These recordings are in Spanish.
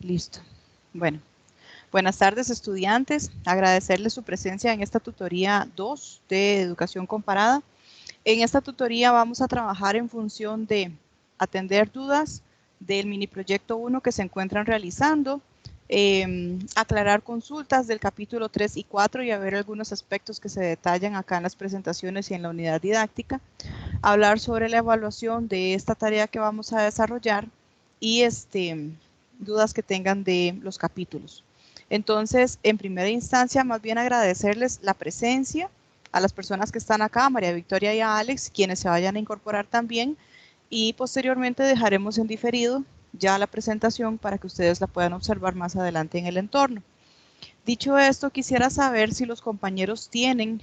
Listo. Bueno, buenas tardes estudiantes. Agradecerles su presencia en esta tutoría 2 de educación comparada. En esta tutoría vamos a trabajar en función de atender dudas del mini proyecto 1 que se encuentran realizando, aclarar consultas del capítulo 3 y 4 y a ver algunos aspectos que se detallan acá en las presentaciones y en la unidad didáctica, hablar sobre la evaluación de esta tarea que vamos a desarrollar y dudas que tengan de los capítulos. Entonces, en primera instancia, más bien agradecerles la presencia a las personas que están acá, María Victoria y a Alex, quienes se vayan a incorporar también, y posteriormente dejaremos en diferido ya la presentación para que ustedes la puedan observar más adelante en el entorno. Dicho esto, quisiera saber si los compañeros tienen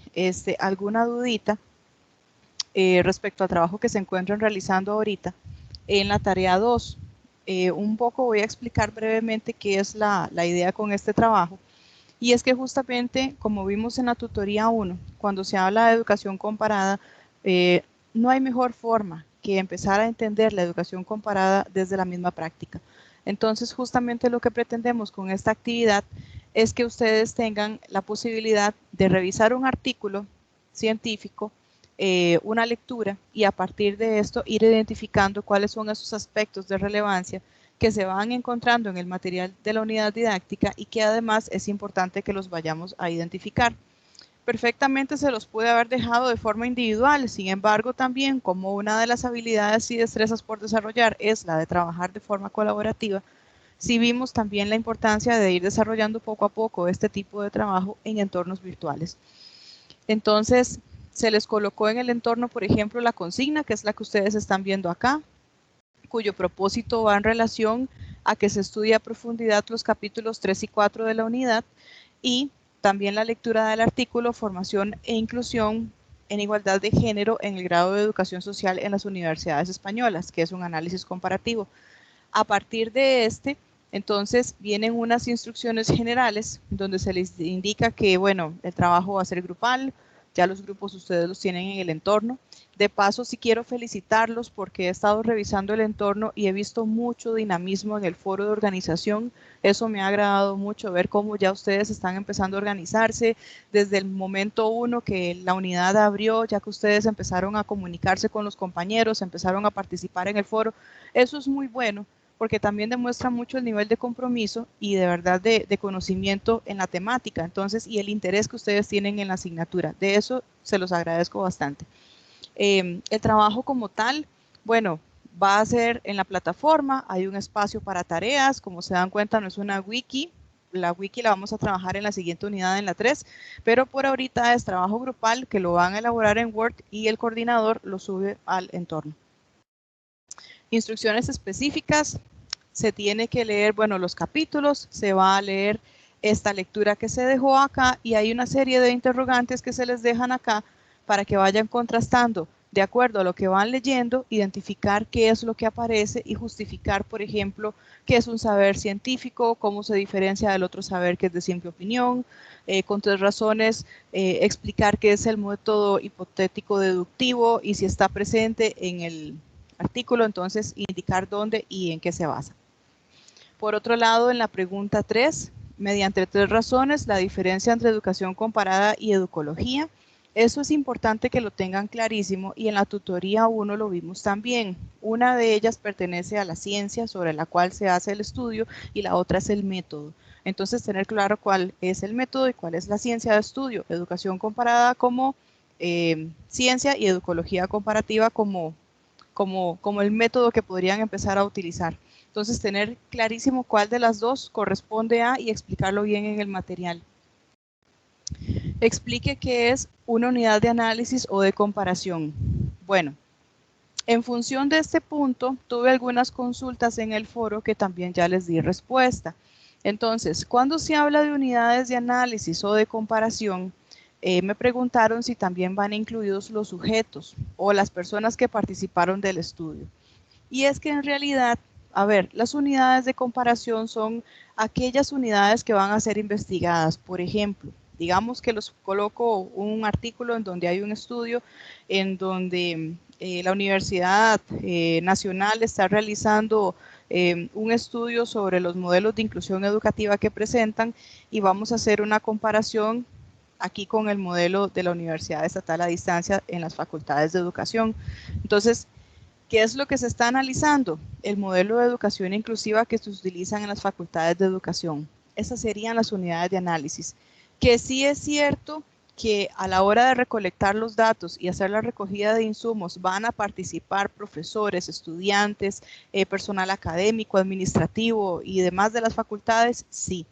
alguna dudita respecto al trabajo que se encuentran realizando ahorita en la tarea 2. Un poco voy a explicar brevemente qué es la idea con este trabajo. Y es que justamente, como vimos en la tutoría 1, cuando se habla de educación comparada, no hay mejor forma que empezar a entender la educación comparada desde la misma práctica. Entonces, justamente lo que pretendemos con esta actividad es que ustedes tengan la posibilidad de revisar un artículo científico, una lectura, y a partir de esto ir identificando cuáles son esos aspectos de relevancia que se van encontrando en el material de la unidad didáctica y que además es importante que los vayamos a identificar. Perfectamente se los pude haber dejado de forma individual, sin embargo también como una de las habilidades y destrezas por desarrollar es la de trabajar de forma colaborativa, sí vimos también la importancia de ir desarrollando poco a poco este tipo de trabajo en entornos virtuales. Entonces, se les colocó en el entorno, por ejemplo, la consigna, que es la que ustedes están viendo acá, cuyo propósito va en relación a que se estudie a profundidad los capítulos 3 y 4 de la unidad, y también la lectura del artículo Formación e Inclusión en Igualdad de Género en el grado de Educación Social en las Universidades Españolas, que es un análisis comparativo. A partir de entonces vienen unas instrucciones generales donde se les indica que, bueno, el trabajo va a ser grupal, ya los grupos ustedes los tienen en el entorno. De paso, sí quiero felicitarlos porque he estado revisando el entorno y he visto mucho dinamismo en el foro de organización. Eso me ha agradado mucho, ver cómo ya ustedes están empezando a organizarse desde el momento 1 que la unidad abrió, ya que ustedes empezaron a comunicarse con los compañeros, empezaron a participar en el foro. Eso es muy bueno, porque también demuestra mucho el nivel de compromiso y de verdad de conocimiento en la temática, entonces, y el interés que ustedes tienen en la asignatura. De eso se los agradezco bastante. El trabajo como tal, bueno, va a ser en la plataforma, hay un espacio para tareas, como se dan cuenta no es una wiki, la wiki la vamos a trabajar en la siguiente unidad, en la 3, pero por ahorita es trabajo grupal que lo van a elaborar en Word y el coordinador lo sube al entorno. Instrucciones específicas, se tiene que leer, bueno, los capítulos, se va a leer esta lectura que se dejó acá y hay una serie de interrogantes que se les dejan acá para que vayan contrastando de acuerdo a lo que van leyendo, identificar qué es lo que aparece y justificar, por ejemplo, qué es un saber científico, cómo se diferencia del otro saber que es de simple opinión, con 3 razones, explicar qué es el método hipotético deductivo y si está presente en el artículo, entonces indicar dónde y en qué se basa. Por otro lado, en la pregunta 3, mediante 3 razones, la diferencia entre educación comparada y educología. Eso es importante que lo tengan clarísimo y en la tutoría 1 lo vimos también. Una de ellas pertenece a la ciencia sobre la cual se hace el estudio y la otra es el método. Entonces, tener claro cuál es el método y cuál es la ciencia de estudio. Educación comparada como ciencia y educología comparativa como el método que podrían empezar a utilizar. Entonces, tener clarísimo cuál de las dos corresponde a y explicarlo bien en el material. Explique qué es una unidad de análisis o de comparación. Bueno, en función de este punto, tuve algunas consultas en el foro que también ya les di respuesta. Entonces, cuando se habla de unidades de análisis o de comparación, me preguntaron si también van incluidos los sujetos o las personas que participaron del estudio. Y es que en realidad, a ver, las unidades de comparación son aquellas unidades que van a ser investigadas. Por ejemplo, digamos que los coloco un artículo en donde hay un estudio en donde la Universidad Nacional está realizando un estudio sobre los modelos de inclusión educativa que presentan y vamos a hacer una comparación aquí con el modelo de la Universidad Estatal a Distancia en las facultades de educación. Entonces, ¿qué es lo que se está analizando? El modelo de educación inclusiva que se utilizan en las facultades de educación. Esas serían las unidades de análisis. Que sí es cierto que a la hora de recolectar los datos y hacer la recogida de insumos van a participar profesores, estudiantes, personal académico, administrativo y demás de las facultades, sí.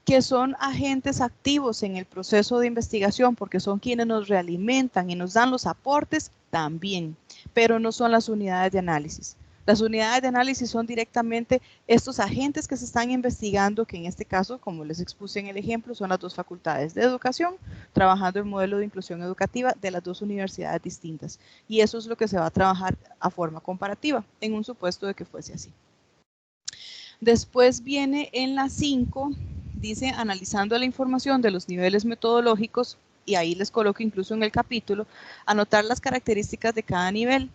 Que son agentes activos en el proceso de investigación porque son quienes nos realimentan y nos dan los aportes también, pero no son las unidades de análisis. Las unidades de análisis son directamente estos agentes que se están investigando, que en este caso, como les expuse en el ejemplo, son las dos facultades de educación, trabajando el modelo de inclusión educativa de las dos universidades distintas. Y eso es lo que se va a trabajar a forma comparativa, en un supuesto de que fuese así. Después viene en la 5, dice analizando la información de los niveles metodológicos, y ahí les coloco incluso en el capítulo, anotar las características de cada nivel.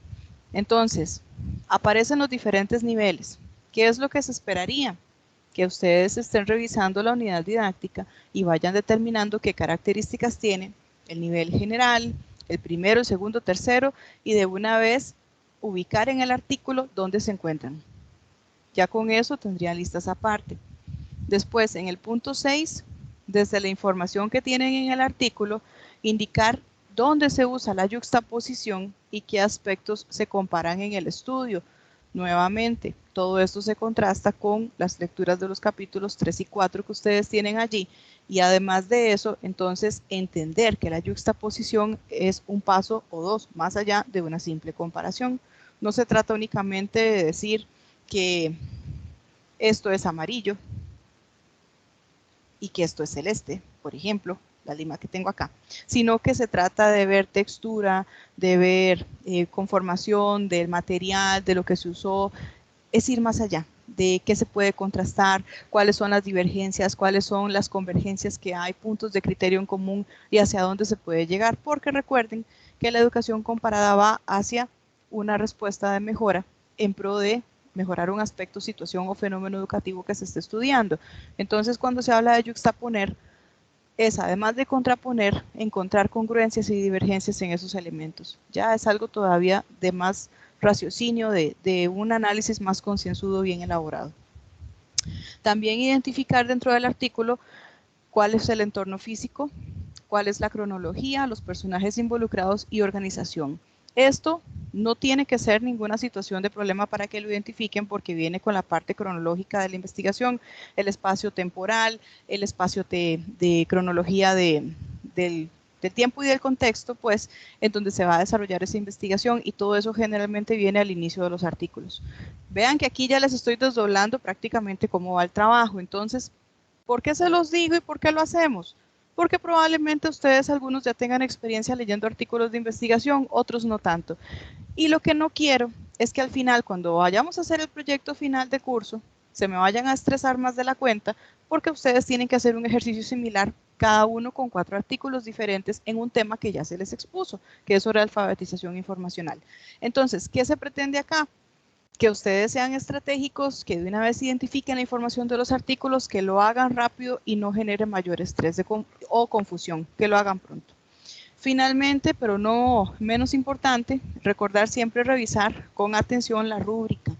Entonces, aparecen los diferentes niveles. ¿Qué es lo que se esperaría? Que ustedes estén revisando la unidad didáctica y vayan determinando qué características tiene el nivel general, el primero, el segundo, tercero, y de una vez ubicar en el artículo dónde se encuentran. Ya con eso tendrían listas aparte. Después, en el punto 6, desde la información que tienen en el artículo, indicar dónde se usa la yuxtaposición y qué aspectos se comparan en el estudio. Nuevamente, todo esto se contrasta con las lecturas de los capítulos 3 y 4 que ustedes tienen allí. Y además de eso, entonces, entender que la yuxtaposición es un paso o dos más allá de una simple comparación. No se trata únicamente de decir que esto es amarillo y que esto es celeste, por ejemplo, la lima que tengo acá, sino que se trata de ver textura, de ver conformación del material, de lo que se usó, es ir más allá, de qué se puede contrastar, cuáles son las divergencias, cuáles son las convergencias que hay, puntos de criterio en común y hacia dónde se puede llegar, porque recuerden que la educación comparada va hacia una respuesta de mejora en pro de mejorar un aspecto, situación o fenómeno educativo que se esté estudiando. Entonces, cuando se habla de yuxtaponer, es además de contraponer, encontrar congruencias y divergencias en esos elementos. Ya es algo todavía de más raciocinio, de un análisis más concienzudo, bien elaborado. También identificar dentro del artículo cuál es el entorno físico, cuál es la cronología, los personajes involucrados y organización. Esto no tiene que ser ninguna situación de problema para que lo identifiquen porque viene con la parte cronológica de la investigación, el espacio temporal, el espacio de cronología del tiempo y del contexto, pues, en donde se va a desarrollar esa investigación y todo eso generalmente viene al inicio de los artículos. Vean que aquí ya les estoy desdoblando prácticamente cómo va el trabajo. Entonces, ¿por qué se los digo y por qué lo hacemos? Porque probablemente ustedes algunos ya tengan experiencia leyendo artículos de investigación, otros no tanto. Y lo que no quiero es que al final, cuando vayamos a hacer el proyecto final de curso, se me vayan a estresar más de la cuenta porque ustedes tienen que hacer un ejercicio similar, cada uno con 4 artículos diferentes en un tema que ya se les expuso, que es sobre alfabetización informacional. Entonces, ¿qué se pretende acá? Que ustedes sean estratégicos, que de una vez identifiquen la información de los artículos, que lo hagan rápido y no genere mayor estrés o confusión, que lo hagan pronto. Finalmente, pero no menos importante, recordar siempre revisar con atención la rúbrica.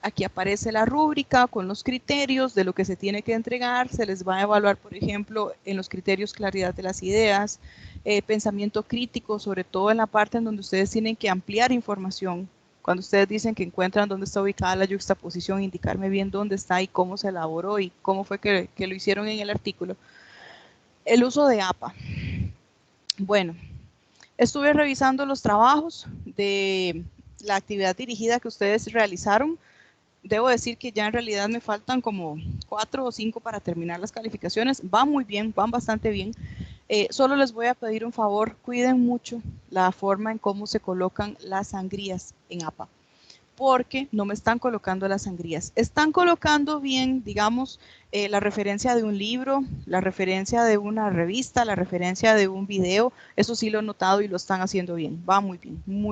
Aquí aparece la rúbrica con los criterios de lo que se tiene que entregar. Se les va a evaluar, por ejemplo, en los criterios claridad de las ideas, pensamiento crítico, sobre todo en la parte en donde ustedes tienen que ampliar información. Cuando ustedes dicen que encuentran dónde está ubicada la yuxtaposición, indicarme bien dónde está y cómo se elaboró y cómo fue que lo hicieron en el artículo. El uso de APA. Bueno, estuve revisando los trabajos de la actividad dirigida que ustedes realizaron. Debo decir que ya en realidad me faltan como 4 o 5 para terminar las calificaciones. Van muy bien, van bastante bien. Solo les voy a pedir un favor, cuiden mucho la forma en cómo se colocan las sangrías en APA, porque no me están colocando las sangrías. Están colocando bien, digamos, la referencia de un libro, la referencia de una revista, la referencia de un video. Eso sí lo he notado y lo están haciendo bien. Va muy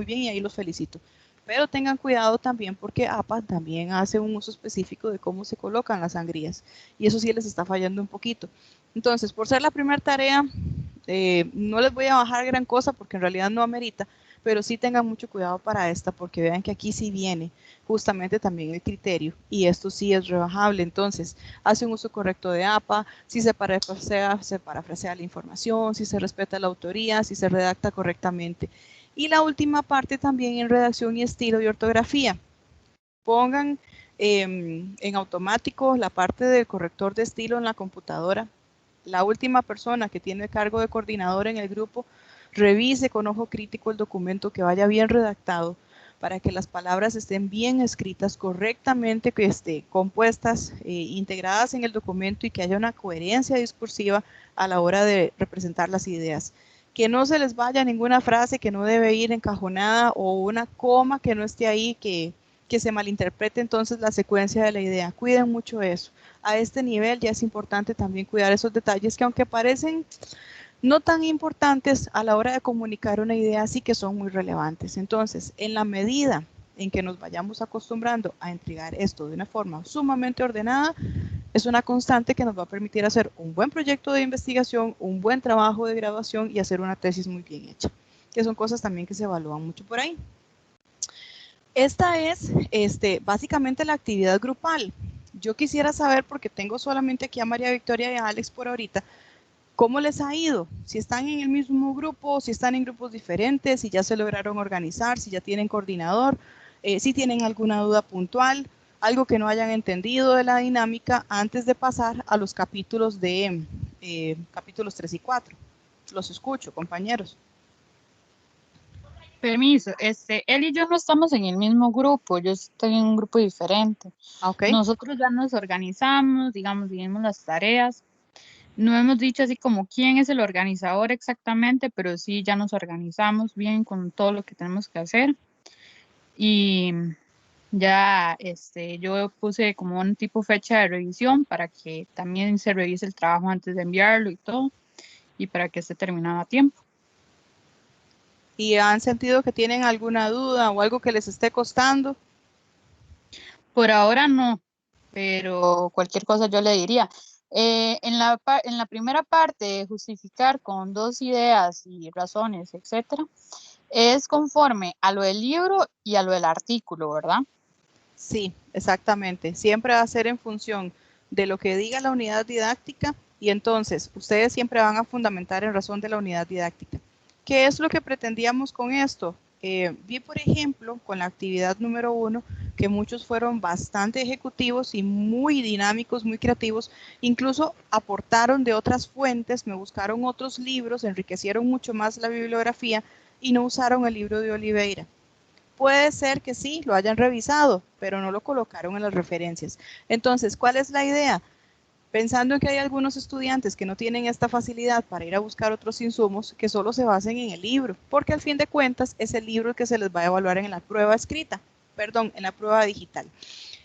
bien y ahí los felicito. Pero tengan cuidado también porque APA también hace un uso específico de cómo se colocan las sangrías y eso sí les está fallando un poquito. Entonces, por ser la primera tarea, no les voy a bajar gran cosa porque en realidad no amerita, pero sí tengan mucho cuidado para esta porque vean que aquí sí viene justamente también el criterio y esto sí es rebajable. Entonces, hace un uso correcto de APA, si se parafrasea la información, si se respeta la autoría, si se redacta correctamente. Y la última parte también en redacción y estilo y ortografía. Pongan en automático la parte del corrector de estilo en la computadora. La última persona que tiene el cargo de coordinador en el grupo revise con ojo crítico el documento, que vaya bien redactado para que las palabras estén bien escritas correctamente, que estén compuestas, integradas en el documento y que haya una coherencia discursiva a la hora de representar las ideas. Que no se les vaya ninguna frase que no debe ir encajonada o una coma que no esté ahí, que se malinterprete entonces la secuencia de la idea. Cuiden mucho eso. A este nivel ya es importante también cuidar esos detalles que aunque parecen no tan importantes a la hora de comunicar una idea, sí que son muy relevantes. Entonces, en la medida en que nos vayamos acostumbrando a entregar esto de una forma sumamente ordenada, es una constante que nos va a permitir hacer un buen proyecto de investigación, un buen trabajo de graduación y hacer una tesis muy bien hecha, que son cosas también que se evalúan mucho por ahí. Esta es básicamente la actividad grupal. Yo quisiera saber, porque tengo solamente aquí a María Victoria y a Alex por ahorita, ¿cómo les ha ido? Si están en el mismo grupo, si están en grupos diferentes, si ya se lograron organizar, si ya tienen coordinador, si tienen alguna duda puntual, algo que no hayan entendido de la dinámica antes de pasar a los capítulos de capítulos 3 y 4. Los escucho, compañeros. Permiso, él y yo no estamos en el mismo grupo, yo estoy en un grupo diferente. Ok. Nosotros ya nos organizamos, digamos, dividimos las tareas. No hemos dicho así como quién es el organizador exactamente, pero sí ya nos organizamos bien con todo lo que tenemos que hacer. Y ya yo puse como un tipo fecha de revisión para que también se revise el trabajo antes de enviarlo y todo, y para que esté terminado a tiempo. ¿Y han sentido que tienen alguna duda o algo que les esté costando? Por ahora no, pero cualquier cosa yo le diría. En la primera parte, justificar con 2 ideas y razones, etcétera, es conforme a lo del libro y a lo del artículo, ¿verdad? Sí, exactamente. Siempre va a ser en función de lo que diga la unidad didáctica y entonces ustedes siempre van a fundamentar en razón de la unidad didáctica. ¿Qué es lo que pretendíamos con esto? Vi, por ejemplo, con la actividad número 1, que muchos fueron bastante ejecutivos y muy dinámicos, muy creativos, incluso aportaron de otras fuentes, me buscaron otros libros, enriquecieron mucho más la bibliografía y no usaron el libro de Oliveira. Puede ser que sí, lo hayan revisado, pero no lo colocaron en las referencias. Entonces, ¿cuál es la idea? Pensando en que hay algunos estudiantes que no tienen esta facilidad para ir a buscar otros insumos, que solo se basen en el libro, porque al fin de cuentas es el libro el que se les va a evaluar en la prueba escrita, perdón, en la prueba digital.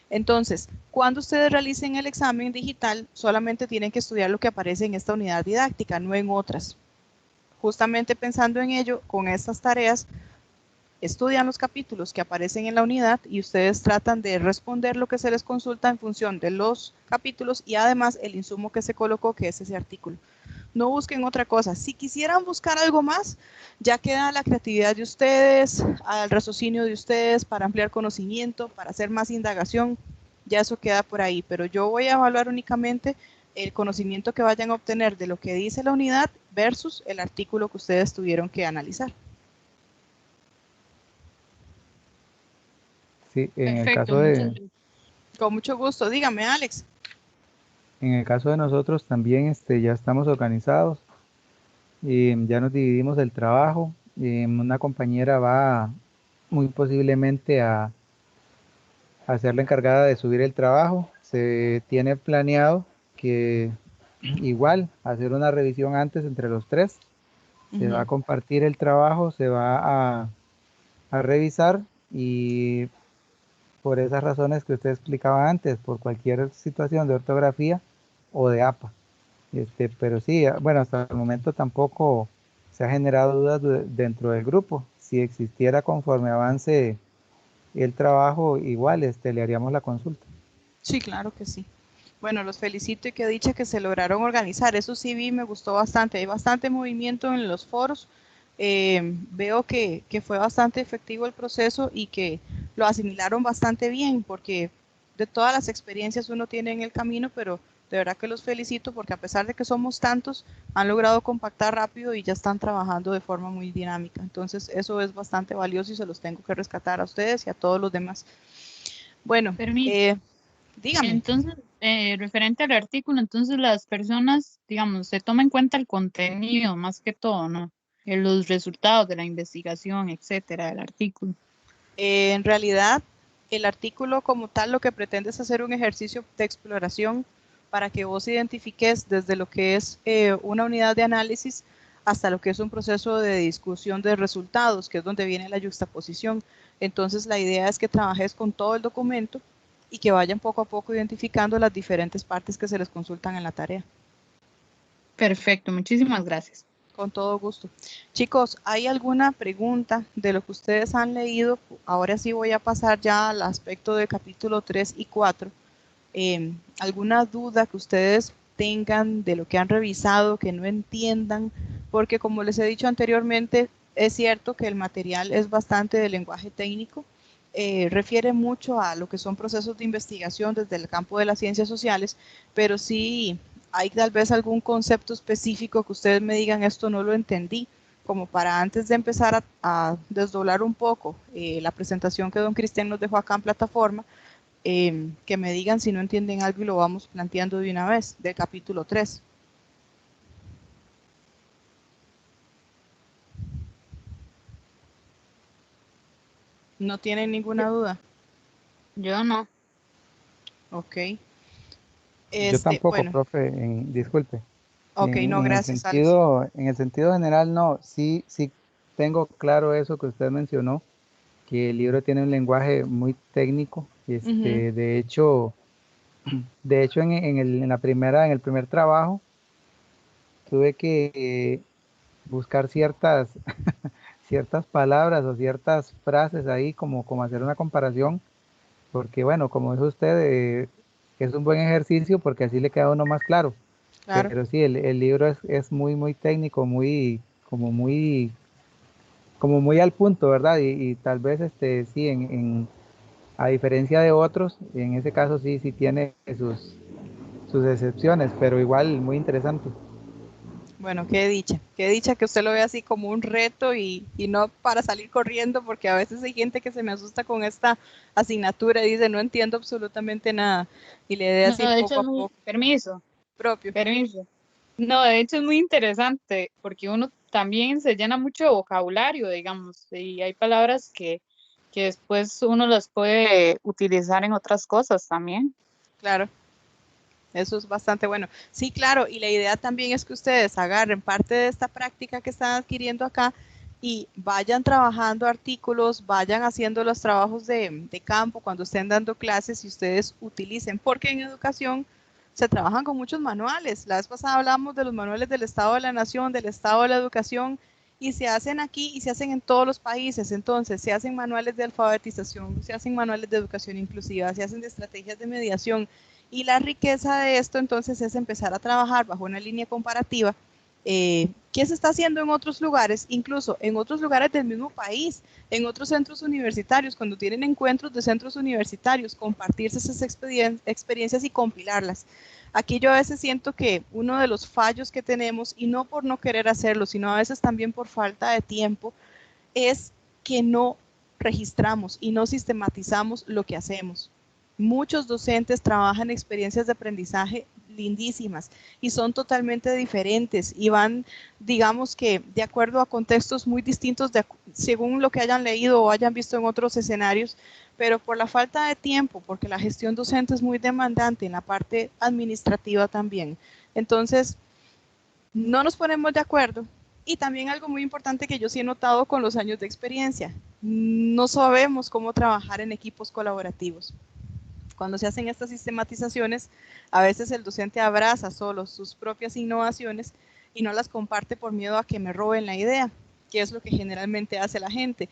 Entonces, cuando ustedes realicen el examen digital, solamente tienen que estudiar lo que aparece en esta unidad didáctica, no en otras. Justamente pensando en ello, con estas tareas, estudian los capítulos que aparecen en la unidad y ustedes tratan de responder lo que se les consulta en función de los capítulos y además el insumo que se colocó, que es ese artículo. No busquen otra cosa. Si quisieran buscar algo más, ya queda la creatividad de ustedes, al raciocinio de ustedes para ampliar conocimiento, para hacer más indagación, ya eso queda por ahí, pero yo voy a evaluar únicamente el conocimiento que vayan a obtener de lo que dice la unidad versus el artículo que ustedes tuvieron que analizar. Sí, Perfecto, muchas gracias. Con mucho gusto. Dígame, Alex. en el caso de nosotros también ya estamos organizados, ya nos dividimos el trabajo, una compañera va muy posiblemente a ser la encargada de subir el trabajo. Se tiene planeado que igual hacer una revisión antes entre los tres, se va a compartir el trabajo, se va a revisar y por esas razones que usted explicaba antes, por cualquier situación de ortografía o de APA. Pero sí, bueno, hasta el momento tampoco se ha generado dudas dentro del grupo. Si existiera conforme avance el trabajo, igual le haríamos la consulta. Sí, claro que sí. Bueno, los felicito y qué dicha que se lograron organizar. Eso sí vi, me gustó bastante. Hay bastante movimiento en los foros. Veo que fue bastante efectivo el proceso y que lo asimilaron bastante bien, porque de todas las experiencias uno tiene en el camino, pero de verdad que los felicito porque a pesar de que somos tantos, han logrado compactar rápido y ya están trabajando de forma muy dinámica. Entonces, eso es bastante valioso y se los tengo que rescatar a ustedes y a todos los demás. Bueno, Permiso. dígame. Entonces, referente al artículo, entonces las personas, digamos, se toma en cuenta el contenido más que todo, ¿no? Los resultados de la investigación, etcétera, del artículo. En realidad, el artículo como tal lo que pretende es hacer un ejercicio de exploración para que vos identifiques desde lo que es una unidad de análisis hasta lo que es un proceso de discusión de resultados, que es donde viene la yuxtaposición. Entonces, la idea es que trabajes con todo el documento y que vayan poco a poco identificando las diferentes partes que se les consultan en la tarea. Perfecto, muchísimas gracias. Con todo gusto. Chicos, ¿hay alguna pregunta de lo que ustedes han leído? Ahora sí voy a pasar ya al aspecto de capítulo 3 y 4. ¿Alguna duda que ustedes tengan de lo que han revisado, que no entiendan? Porque como les he dicho anteriormente, es cierto que el material es bastante de lenguaje técnico, refiere mucho a lo que son procesos de investigación desde el campo de las ciencias sociales, pero sí hay tal vez algún concepto específico que ustedes me digan, esto no lo entendí, como para antes de empezar a desdoblar un poco la presentación que don Cristian nos dejó acá en plataforma, que me digan si no entienden algo y lo vamos planteando de una vez, del capítulo 3. ¿No tienen ninguna duda? Yo no. Ok. Yo tampoco, Bueno, profe, disculpe. ok, no, En el gracias, Alex. sentido general, no, sí tengo claro eso que usted mencionó, que el libro tiene un lenguaje muy técnico. Ujú. De hecho en el primer trabajo, tuve que buscar ciertas palabras o ciertas frases ahí, como hacer una comparación, porque bueno, como dijo usted, es un buen ejercicio porque así le queda a uno más claro. Claro. Pero sí, el libro es muy técnico, como muy al punto, ¿verdad? Y tal vez sí, a diferencia de otros, en ese caso sí tiene sus excepciones, pero igual muy interesante. Bueno, qué dicha que usted lo ve así como un reto y no para salir corriendo, porque a veces hay gente que se me asusta con esta asignatura y dice, no entiendo absolutamente nada. Y le dé No, así de hecho poco a es muy, poco, permiso, propio. permiso. No, de hecho es muy interesante porque uno también se llena mucho de vocabulario, digamos, y hay palabras que después uno las puede utilizar en otras cosas también. Claro, eso es bastante bueno. Sí, claro, y la idea también es que ustedes agarren parte de esta práctica que están adquiriendo acá y vayan trabajando artículos, vayan haciendo los trabajos de campo cuando estén dando clases y ustedes utilicen, porque en educación se trabajan con muchos manuales. La vez pasada hablamos de los manuales del Estado de la Nación, del Estado de la Educación, y se hacen aquí y se hacen en todos los países. Entonces, se hacen manuales de alfabetización, se hacen manuales de educación inclusiva, se hacen de estrategias de mediación. Y la riqueza de esto entonces es empezar a trabajar bajo una línea comparativa. ¿Qué se está haciendo en otros lugares? Incluso en otros lugares del mismo país, en otros centros universitarios, cuando tienen encuentros de centros universitarios, compartirse esas experiencias y compilarlas. Aquí yo a veces siento que uno de los fallos que tenemos, y no por no querer hacerlo, sino a veces también por falta de tiempo, es que no registramos y no sistematizamos lo que hacemos. Muchos docentes trabajan experiencias de aprendizaje lindísimas y son totalmente diferentes y van, digamos que, de acuerdo a contextos muy distintos según lo que hayan leído o hayan visto en otros escenarios, pero por la falta de tiempo, porque la gestión docente es muy demandante en la parte administrativa también. Entonces, no nos ponemos de acuerdo. Y también algo muy importante que yo sí he notado con los años de experiencia, no sabemos cómo trabajar en equipos colaborativos. Cuando se hacen estas sistematizaciones, a veces el docente abraza solo sus propias innovaciones y no las comparte por miedo a que me roben la idea, que es lo que generalmente hace la gente.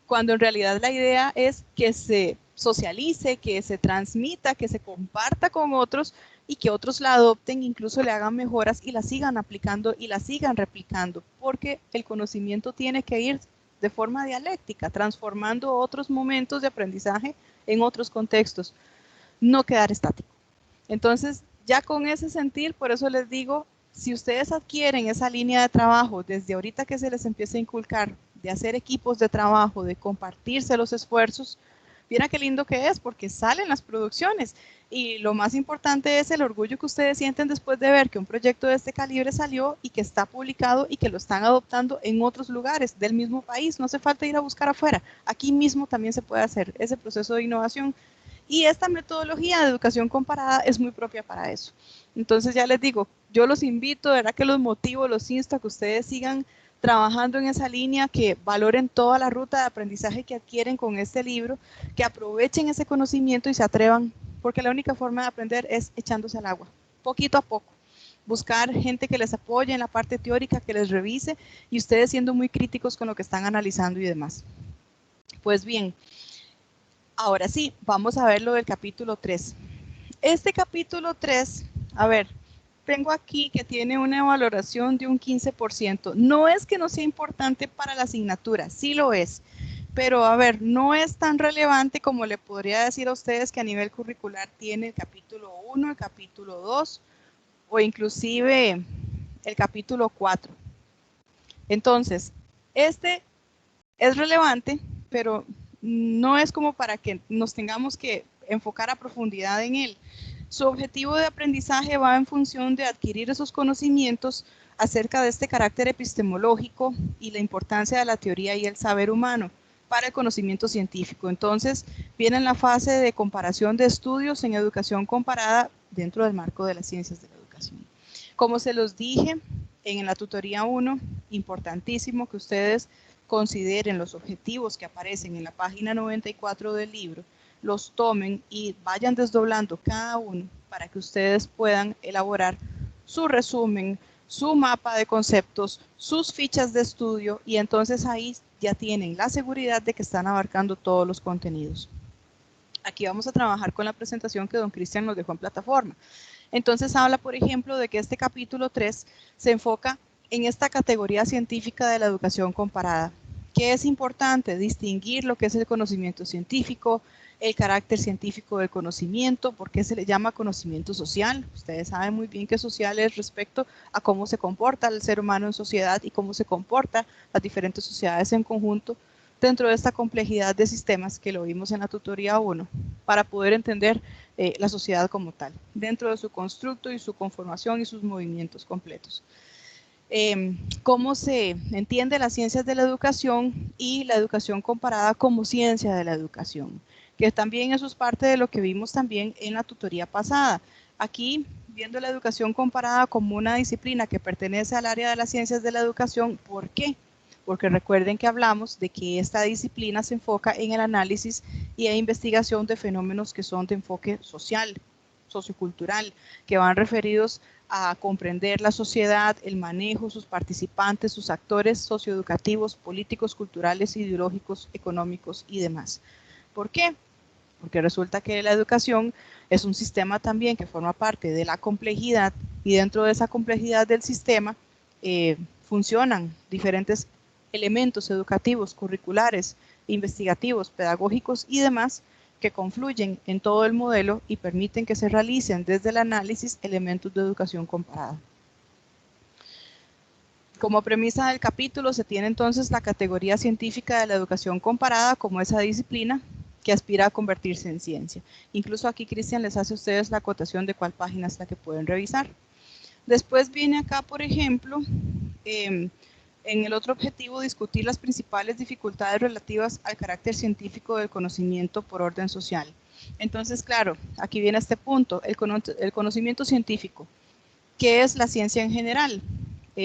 cuando en realidad la idea es que se socialice, que se transmita, que se comparta con otros y que otros la adopten, incluso le hagan mejoras y la sigan aplicando y la sigan replicando, porque el conocimiento tiene que ir de forma dialéctica, transformando otros momentos de aprendizaje en otros contextos, no quedar estático. Entonces, ya con ese sentir, por eso les digo, si ustedes adquieren esa línea de trabajo desde ahorita que se les empiece a inculcar, de hacer equipos de trabajo, de compartirse los esfuerzos, mira qué lindo que es, porque salen las producciones. Y lo más importante es el orgullo que ustedes sienten después de ver que un proyecto de este calibre salió y que está publicado y que lo están adoptando en otros lugares del mismo país. No hace falta ir a buscar afuera. Aquí mismo también se puede hacer ese proceso de innovación. Y esta metodología de educación comparada es muy propia para eso. Entonces ya les digo, yo los invito, de verdad que los motivo, los insto a que ustedes sigan trabajando en esa línea, que valoren toda la ruta de aprendizaje que adquieren con este libro, que aprovechen ese conocimiento y se atrevan, porque la única forma de aprender es echándose al agua, poquito a poco. Buscar gente que les apoye en la parte teórica, que les revise, y ustedes siendo muy críticos con lo que están analizando y demás. Pues bien, ahora sí, vamos a ver lo del capítulo 3. Este capítulo 3, a ver, tengo aquí que tiene una valoración de un 15%. No es que no sea importante para la asignatura, sí lo es. Pero a ver, no es tan relevante como le podría decir a ustedes que a nivel curricular tiene el capítulo 1, el capítulo 2 o inclusive el capítulo 4. Entonces, este es relevante, pero no es como para que nos tengamos que enfocar a profundidad en él. Su objetivo de aprendizaje va en función de adquirir esos conocimientos acerca de este carácter epistemológico y la importancia de la teoría y el saber humano para el conocimiento científico. Entonces, viene en la fase de comparación de estudios en educación comparada dentro del marco de las ciencias de la educación. Como se los dije en la tutoría 1, importantísimo que ustedes consideren los objetivos que aparecen en la página 94 del libro, los tomen y vayan desdoblando cada uno para que ustedes puedan elaborar su resumen, su mapa de conceptos, sus fichas de estudio, y entonces ahí ya tienen la seguridad de que están abarcando todos los contenidos. Aquí vamos a trabajar con la presentación que don Cristian nos dejó en plataforma. Entonces habla, por ejemplo, de que este capítulo 3 se enfoca en esta categoría científica de la educación comparada, que es importante distinguir lo que es el conocimiento científico, el carácter científico del conocimiento, por qué se le llama conocimiento social. Ustedes saben muy bien que social es respecto a cómo se comporta el ser humano en sociedad y cómo se comportan las diferentes sociedades en conjunto dentro de esta complejidad de sistemas que lo vimos en la tutoría 1, para poder entender la sociedad como tal, dentro de su constructo y su conformación y sus movimientos completos. Cómo se entiende las ciencias de la educación y la educación comparada como ciencia de la educación, que también eso es parte de lo que vimos también en la tutoría pasada. Aquí, viendo la educación comparada como una disciplina que pertenece al área de las ciencias de la educación, ¿por qué? Porque recuerden que hablamos de que esta disciplina se enfoca en el análisis y la investigación de fenómenos que son de enfoque social, sociocultural, que van referidos a comprender la sociedad, el manejo, sus participantes, sus actores socioeducativos, políticos, culturales, ideológicos, económicos y demás. ¿Por qué? Porque resulta que la educación es un sistema también que forma parte de la complejidad, y dentro de esa complejidad del sistema funcionan diferentes elementos educativos, curriculares, investigativos, pedagógicos y demás, que confluyen en todo el modelo y permiten que se realicen desde el análisis elementos de educación comparada. Como premisa del capítulo se tiene entonces la categoría científica de la educación comparada como esa disciplina que aspira a convertirse en ciencia. Incluso aquí Cristian les hace a ustedes la acotación de cuál página es la que pueden revisar. Después viene acá, por ejemplo, en el otro objetivo, discutir las principales dificultades relativas al carácter científico del conocimiento por orden social. Entonces, claro, aquí viene este punto, el conocimiento científico. ¿Qué es la ciencia en general?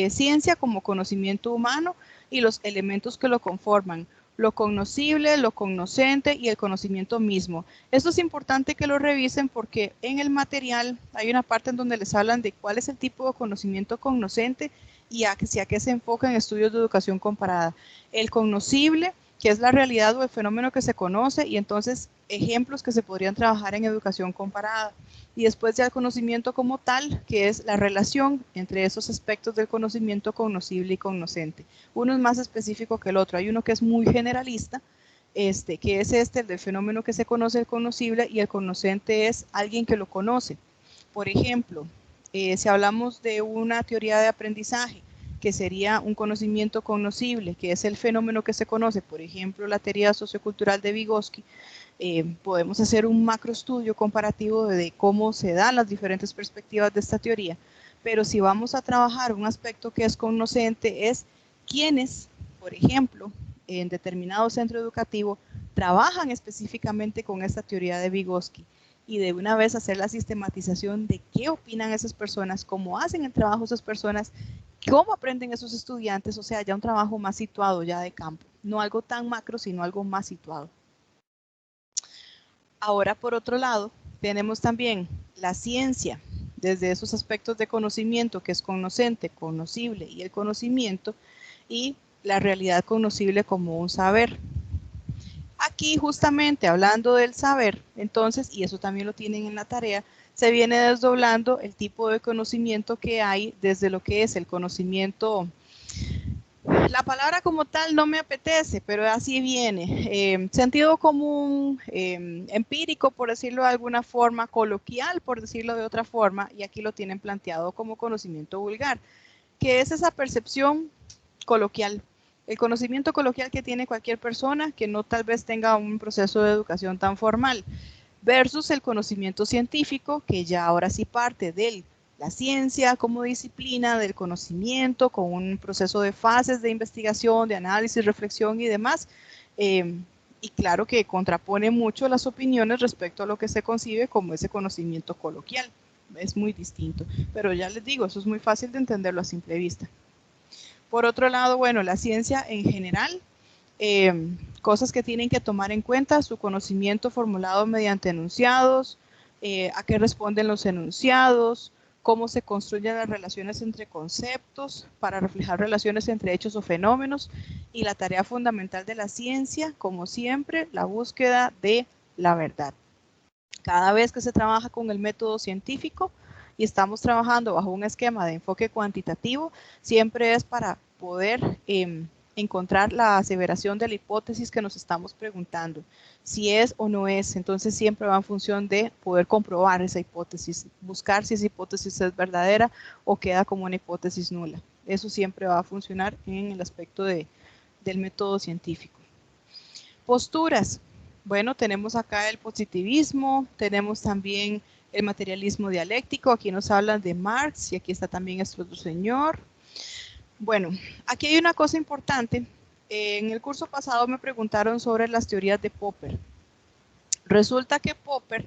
Ciencia como conocimiento humano y los elementos que lo conforman, lo cognoscible, lo cognoscente y el conocimiento mismo. Esto es importante que lo revisen porque en el material hay una parte en donde les hablan de cuál es el tipo de conocimiento cognoscente y hacia qué se enfoca en estudios de educación comparada. El cognoscible, que es la realidad o el fenómeno que se conoce, y entonces ejemplos que se podrían trabajar en educación comparada. Y después ya el conocimiento como tal, que es la relación entre esos aspectos del conocimiento cognoscible y cognoscente. Uno es más específico que el otro. Hay uno que es muy generalista, que es el del fenómeno que se conoce, el conocible, y el cognoscente es alguien que lo conoce. Por ejemplo, si hablamos de una teoría de aprendizaje, que sería un conocimiento cognoscible, que es el fenómeno que se conoce, por ejemplo, la teoría sociocultural de Vygotsky, podemos hacer un macroestudio comparativo de cómo se dan las diferentes perspectivas de esta teoría, pero si vamos a trabajar un aspecto que es cognoscente, es quiénes, por ejemplo, en determinado centro educativo, trabajan específicamente con esta teoría de Vygotsky, y de una vez hacer la sistematización de qué opinan esas personas, cómo hacen el trabajo esas personas, cómo aprenden esos estudiantes, o sea, ya un trabajo más situado ya de campo, no algo tan macro, sino algo más situado. Ahora, por otro lado, tenemos también la ciencia, desde esos aspectos de conocimiento, que es cognoscente, cognoscible y el conocimiento, y la realidad cognoscible como un saber. Aquí, justamente hablando del saber, entonces, y eso también lo tienen en la tarea, se viene desdoblando el tipo de conocimiento que hay desde lo que es el conocimiento. La palabra como tal no me apetece, pero así viene. Sentido común, empírico, por decirlo de alguna forma, coloquial, por decirlo de otra forma, y aquí lo tienen planteado como conocimiento vulgar, que es esa percepción coloquial. El conocimiento coloquial que tiene cualquier persona que no tal vez tenga un proceso de educación tan formal, versus el conocimiento científico, que ya ahora sí parte de la ciencia como disciplina, del conocimiento, con un proceso de fases de investigación, de análisis, reflexión y demás. Y claro que contrapone mucho las opiniones respecto a lo que se concibe como ese conocimiento coloquial. Es muy distinto, pero ya les digo, eso es muy fácil de entenderlo a simple vista. Por otro lado, bueno, la ciencia en general, cosas que tienen que tomar en cuenta, su conocimiento formulado mediante enunciados, a qué responden los enunciados, cómo se construyen las relaciones entre conceptos para reflejar relaciones entre hechos o fenómenos, y la tarea fundamental de la ciencia, como siempre, la búsqueda de la verdad. Cada vez que se trabaja con el método científico y estamos trabajando bajo un esquema de enfoque cuantitativo, siempre es para poder encontrar la aseveración de la hipótesis que nos estamos preguntando, si es o no es. Entonces siempre va en función de poder comprobar esa hipótesis, buscar si esa hipótesis es verdadera o queda como una hipótesis nula. Eso siempre va a funcionar en el aspecto del método científico. Posturas. Bueno, tenemos acá el positivismo, tenemos también el materialismo dialéctico, aquí nos hablan de Marx y aquí está también este otro señor. Bueno, aquí hay una cosa importante. En el curso pasado me preguntaron sobre las teorías de Popper. Resulta que Popper,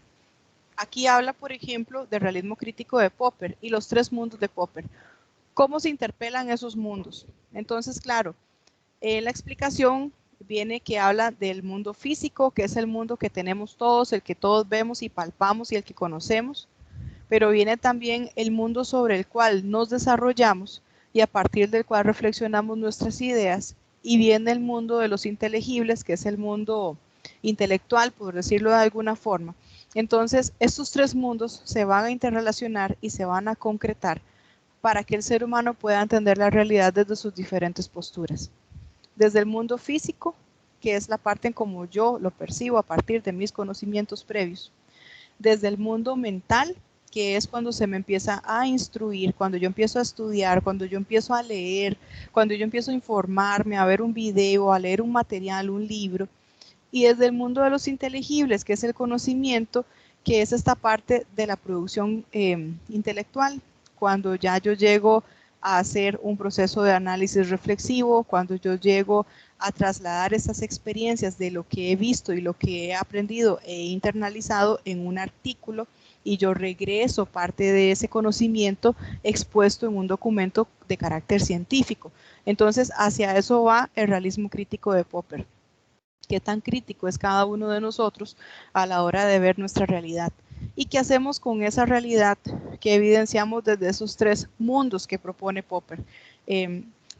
aquí habla, por ejemplo, del realismo crítico de Popper y los tres mundos de Popper. ¿Cómo se interpelan esos mundos? Entonces, claro, la explicación viene que habla del mundo físico, que es el mundo que tenemos todos, el que todos vemos y palpamos y el que conocemos, pero viene también el mundo sobre el cual nos desarrollamos y a partir del cual reflexionamos nuestras ideas, y viene el mundo de los inteligibles, que es el mundo intelectual, por decirlo de alguna forma. Entonces, estos tres mundos se van a interrelacionar y se van a concretar para que el ser humano pueda entender la realidad desde sus diferentes posturas. Desde el mundo físico, que es la parte en como yo lo percibo a partir de mis conocimientos previos. Desde el mundo mental, que es cuando se me empieza a instruir, cuando yo empiezo a estudiar, cuando yo empiezo a leer, cuando yo empiezo a informarme, a ver un video, a leer un material, un libro. Y desde el mundo de los inteligibles, que es el conocimiento, que es esta parte de la producción intelectual, cuando ya yo llego a hacer un proceso de análisis reflexivo, cuando yo llego a trasladar esas experiencias de lo que he visto y lo que he aprendido e internalizado en un artículo, y yo regreso parte de ese conocimiento expuesto en un documento de carácter científico. Entonces, hacia eso va el realismo crítico de Popper. ¿Qué tan crítico es cada uno de nosotros a la hora de ver nuestra realidad? ¿Y qué hacemos con esa realidad que evidenciamos desde esos tres mundos que propone Popper?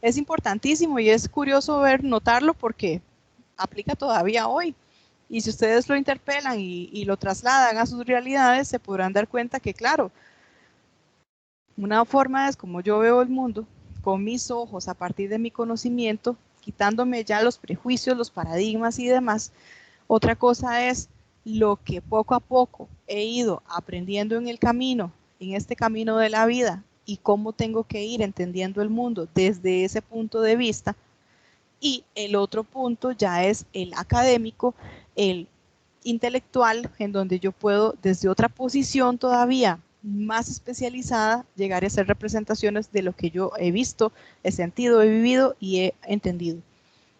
Es importantísimo y es curioso notarlo porque aplica todavía hoy. Y si ustedes lo interpelan y lo trasladan a sus realidades, se podrán dar cuenta que, claro, una forma es como yo veo el mundo, con mis ojos, a partir de mi conocimiento, quitándome ya los prejuicios, los paradigmas y demás. Otra cosa es lo que poco a poco he ido aprendiendo en el camino, en este camino de la vida, y cómo tengo que ir entendiendo el mundo desde ese punto de vista. Y el otro punto ya es el académico, el intelectual, en donde yo puedo desde otra posición todavía más especializada llegar a hacer representaciones de lo que yo he visto, he sentido, he vivido y he entendido.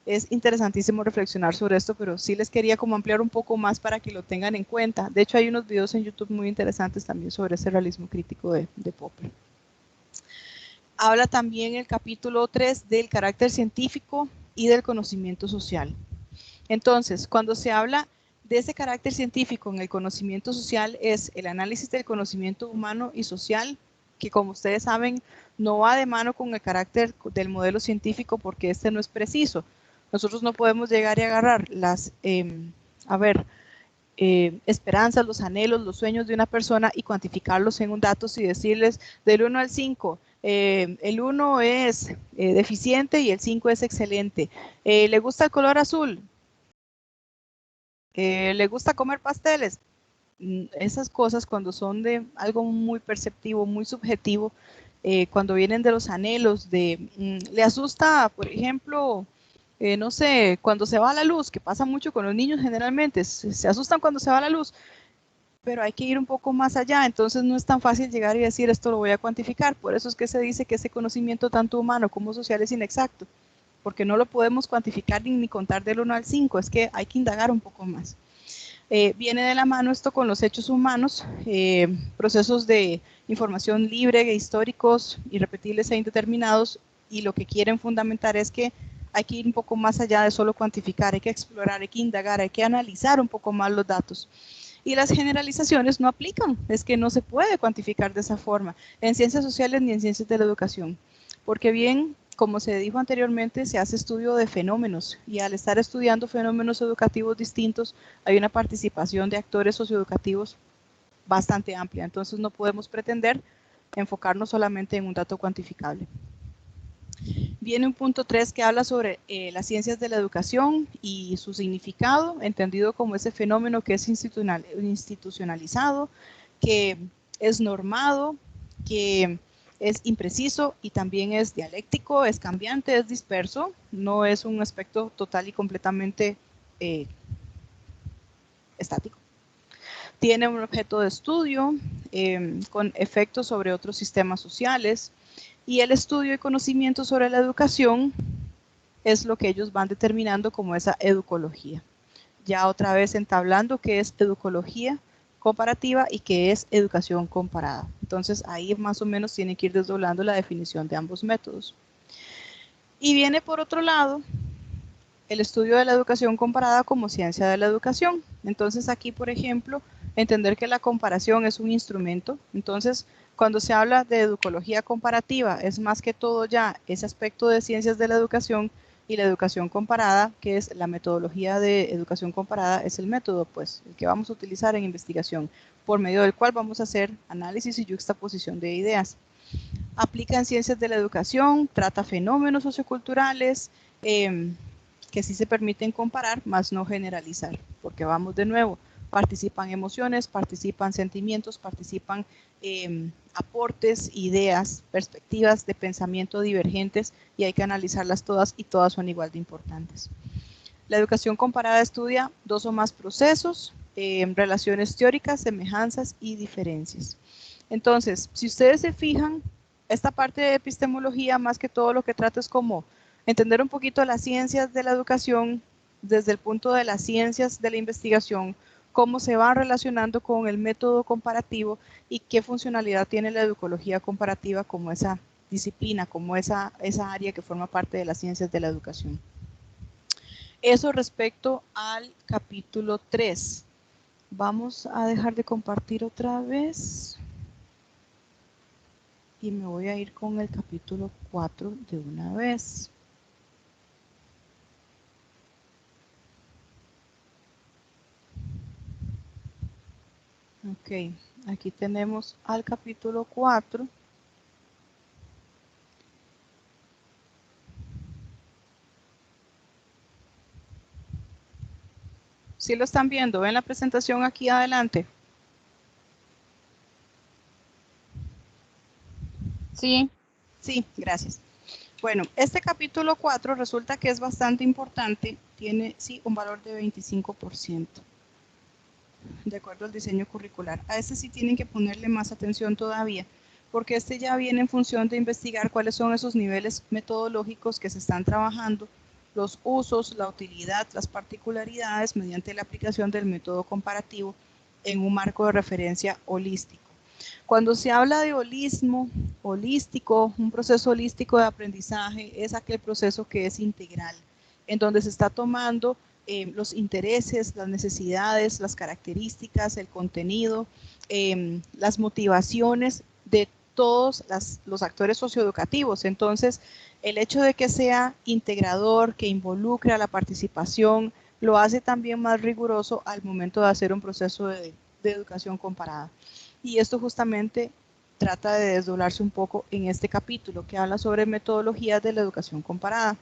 Es interesantísimo reflexionar sobre esto, pero sí les quería como ampliar un poco más para que lo tengan en cuenta. De hecho, hay unos videos en YouTube muy interesantes también sobre ese realismo crítico de Popper. Habla también el capítulo 3 del carácter científico y del conocimiento social. Entonces, cuando se habla de ese carácter científico en el conocimiento social, es el análisis del conocimiento humano y social, que como ustedes saben, no va de mano con el carácter del modelo científico porque este no es preciso. Nosotros no podemos llegar y agarrar las, esperanzas, los anhelos, los sueños de una persona y cuantificarlos en un dato y decirles del 1 al 5, el 1 es deficiente y el 5 es excelente. ¿Le gusta el color azul? ¿Le gusta comer pasteles? Esas cosas cuando son de algo muy perceptivo, muy subjetivo, cuando vienen de los anhelos, le asusta, por ejemplo, no sé, cuando se va la luz, que pasa mucho con los niños generalmente, se asustan cuando se va la luz, pero hay que ir un poco más allá, entonces no es tan fácil llegar y decir esto lo voy a cuantificar, por eso es que se dice que ese conocimiento tanto humano como social es inexacto, porque no lo podemos cuantificar ni contar del 1 al 5, es que hay que indagar un poco más. Viene de la mano esto con los hechos humanos, procesos de información libre, históricos, irrepetibles e indeterminados, y lo que quieren fundamentar es que hay que ir un poco más allá de solo cuantificar, hay que explorar, hay que indagar, hay que analizar un poco más los datos. Y las generalizaciones no aplican, es que no se puede cuantificar de esa forma, en ciencias sociales ni en ciencias de la educación, porque bien, como se dijo anteriormente, se hace estudio de fenómenos y al estar estudiando fenómenos educativos distintos, hay una participación de actores socioeducativos bastante amplia. Entonces no podemos pretender enfocarnos solamente en un dato cuantificable. Viene un punto 3 que habla sobre las ciencias de la educación y su significado, entendido como ese fenómeno que es institucionalizado, que es normado, que es impreciso y también es dialéctico, es cambiante, es disperso, no es un aspecto total y completamente estático. Tiene un objeto de estudio con efectos sobre otros sistemas sociales y el estudio y conocimiento sobre la educación es lo que ellos van determinando como esa educología. Ya otra vez entablando qué es educología comparativa y qué es educación comparada. Entonces ahí más o menos tiene que ir desdoblando la definición de ambos métodos. Y viene por otro lado el estudio de la educación comparada como ciencia de la educación. Entonces aquí, por ejemplo, entender que la comparación es un instrumento. Entonces, cuando se habla de educología comparativa, es más que todo ya ese aspecto de ciencias de la educación y la educación comparada, que es la metodología de educación comparada, es el método, pues, el que vamos a utilizar en investigación, por medio del cual vamos a hacer análisis y yuxtaposición de ideas. Aplica en ciencias de la educación, trata fenómenos socioculturales, que sí se permiten comparar, más no generalizar, porque vamos de nuevo, participan emociones, participan sentimientos, participan aportes, ideas, perspectivas de pensamiento divergentes y hay que analizarlas todas y todas son igual de importantes. La educación comparada estudia dos o más procesos, relaciones teóricas, semejanzas y diferencias. Entonces, si ustedes se fijan, esta parte de epistemología más que todo lo que trata es como entender un poquito las ciencias de la educación desde el punto de las ciencias de la investigación, cómo se van relacionando con el método comparativo y qué funcionalidad tiene la educología comparativa como esa disciplina, como esa área que forma parte de las ciencias de la educación. Eso respecto al capítulo 3. Vamos a dejar de compartir otra vez. Y me voy a ir con el capítulo 4 de una vez. Ok, aquí tenemos al capítulo 4. ¿Sí lo están viendo? ¿Ven la presentación aquí adelante? Sí, Sí, gracias. Bueno, este capítulo 4 resulta que es bastante importante, tiene sí un valor de 25%, de acuerdo al diseño curricular. A este sí tienen que ponerle más atención todavía, porque este ya viene en función de investigar cuáles son esos niveles metodológicos que se están trabajando, los usos, la utilidad, las particularidades mediante la aplicación del método comparativo en un marco de referencia holístico. Cuando se habla de holismo, holístico, un proceso holístico de aprendizaje es aquel proceso que es integral, en donde se está tomando los intereses, las necesidades, las características, el contenido, las motivaciones de todos los actores socioeducativos. Entonces, el hecho de que sea integrador, que involucre a la participación, lo hace también más riguroso al momento de hacer un proceso de educación comparada. Y esto justamente trata de desdoblarse un poco en este capítulo que habla sobre metodologías de la educación comparada.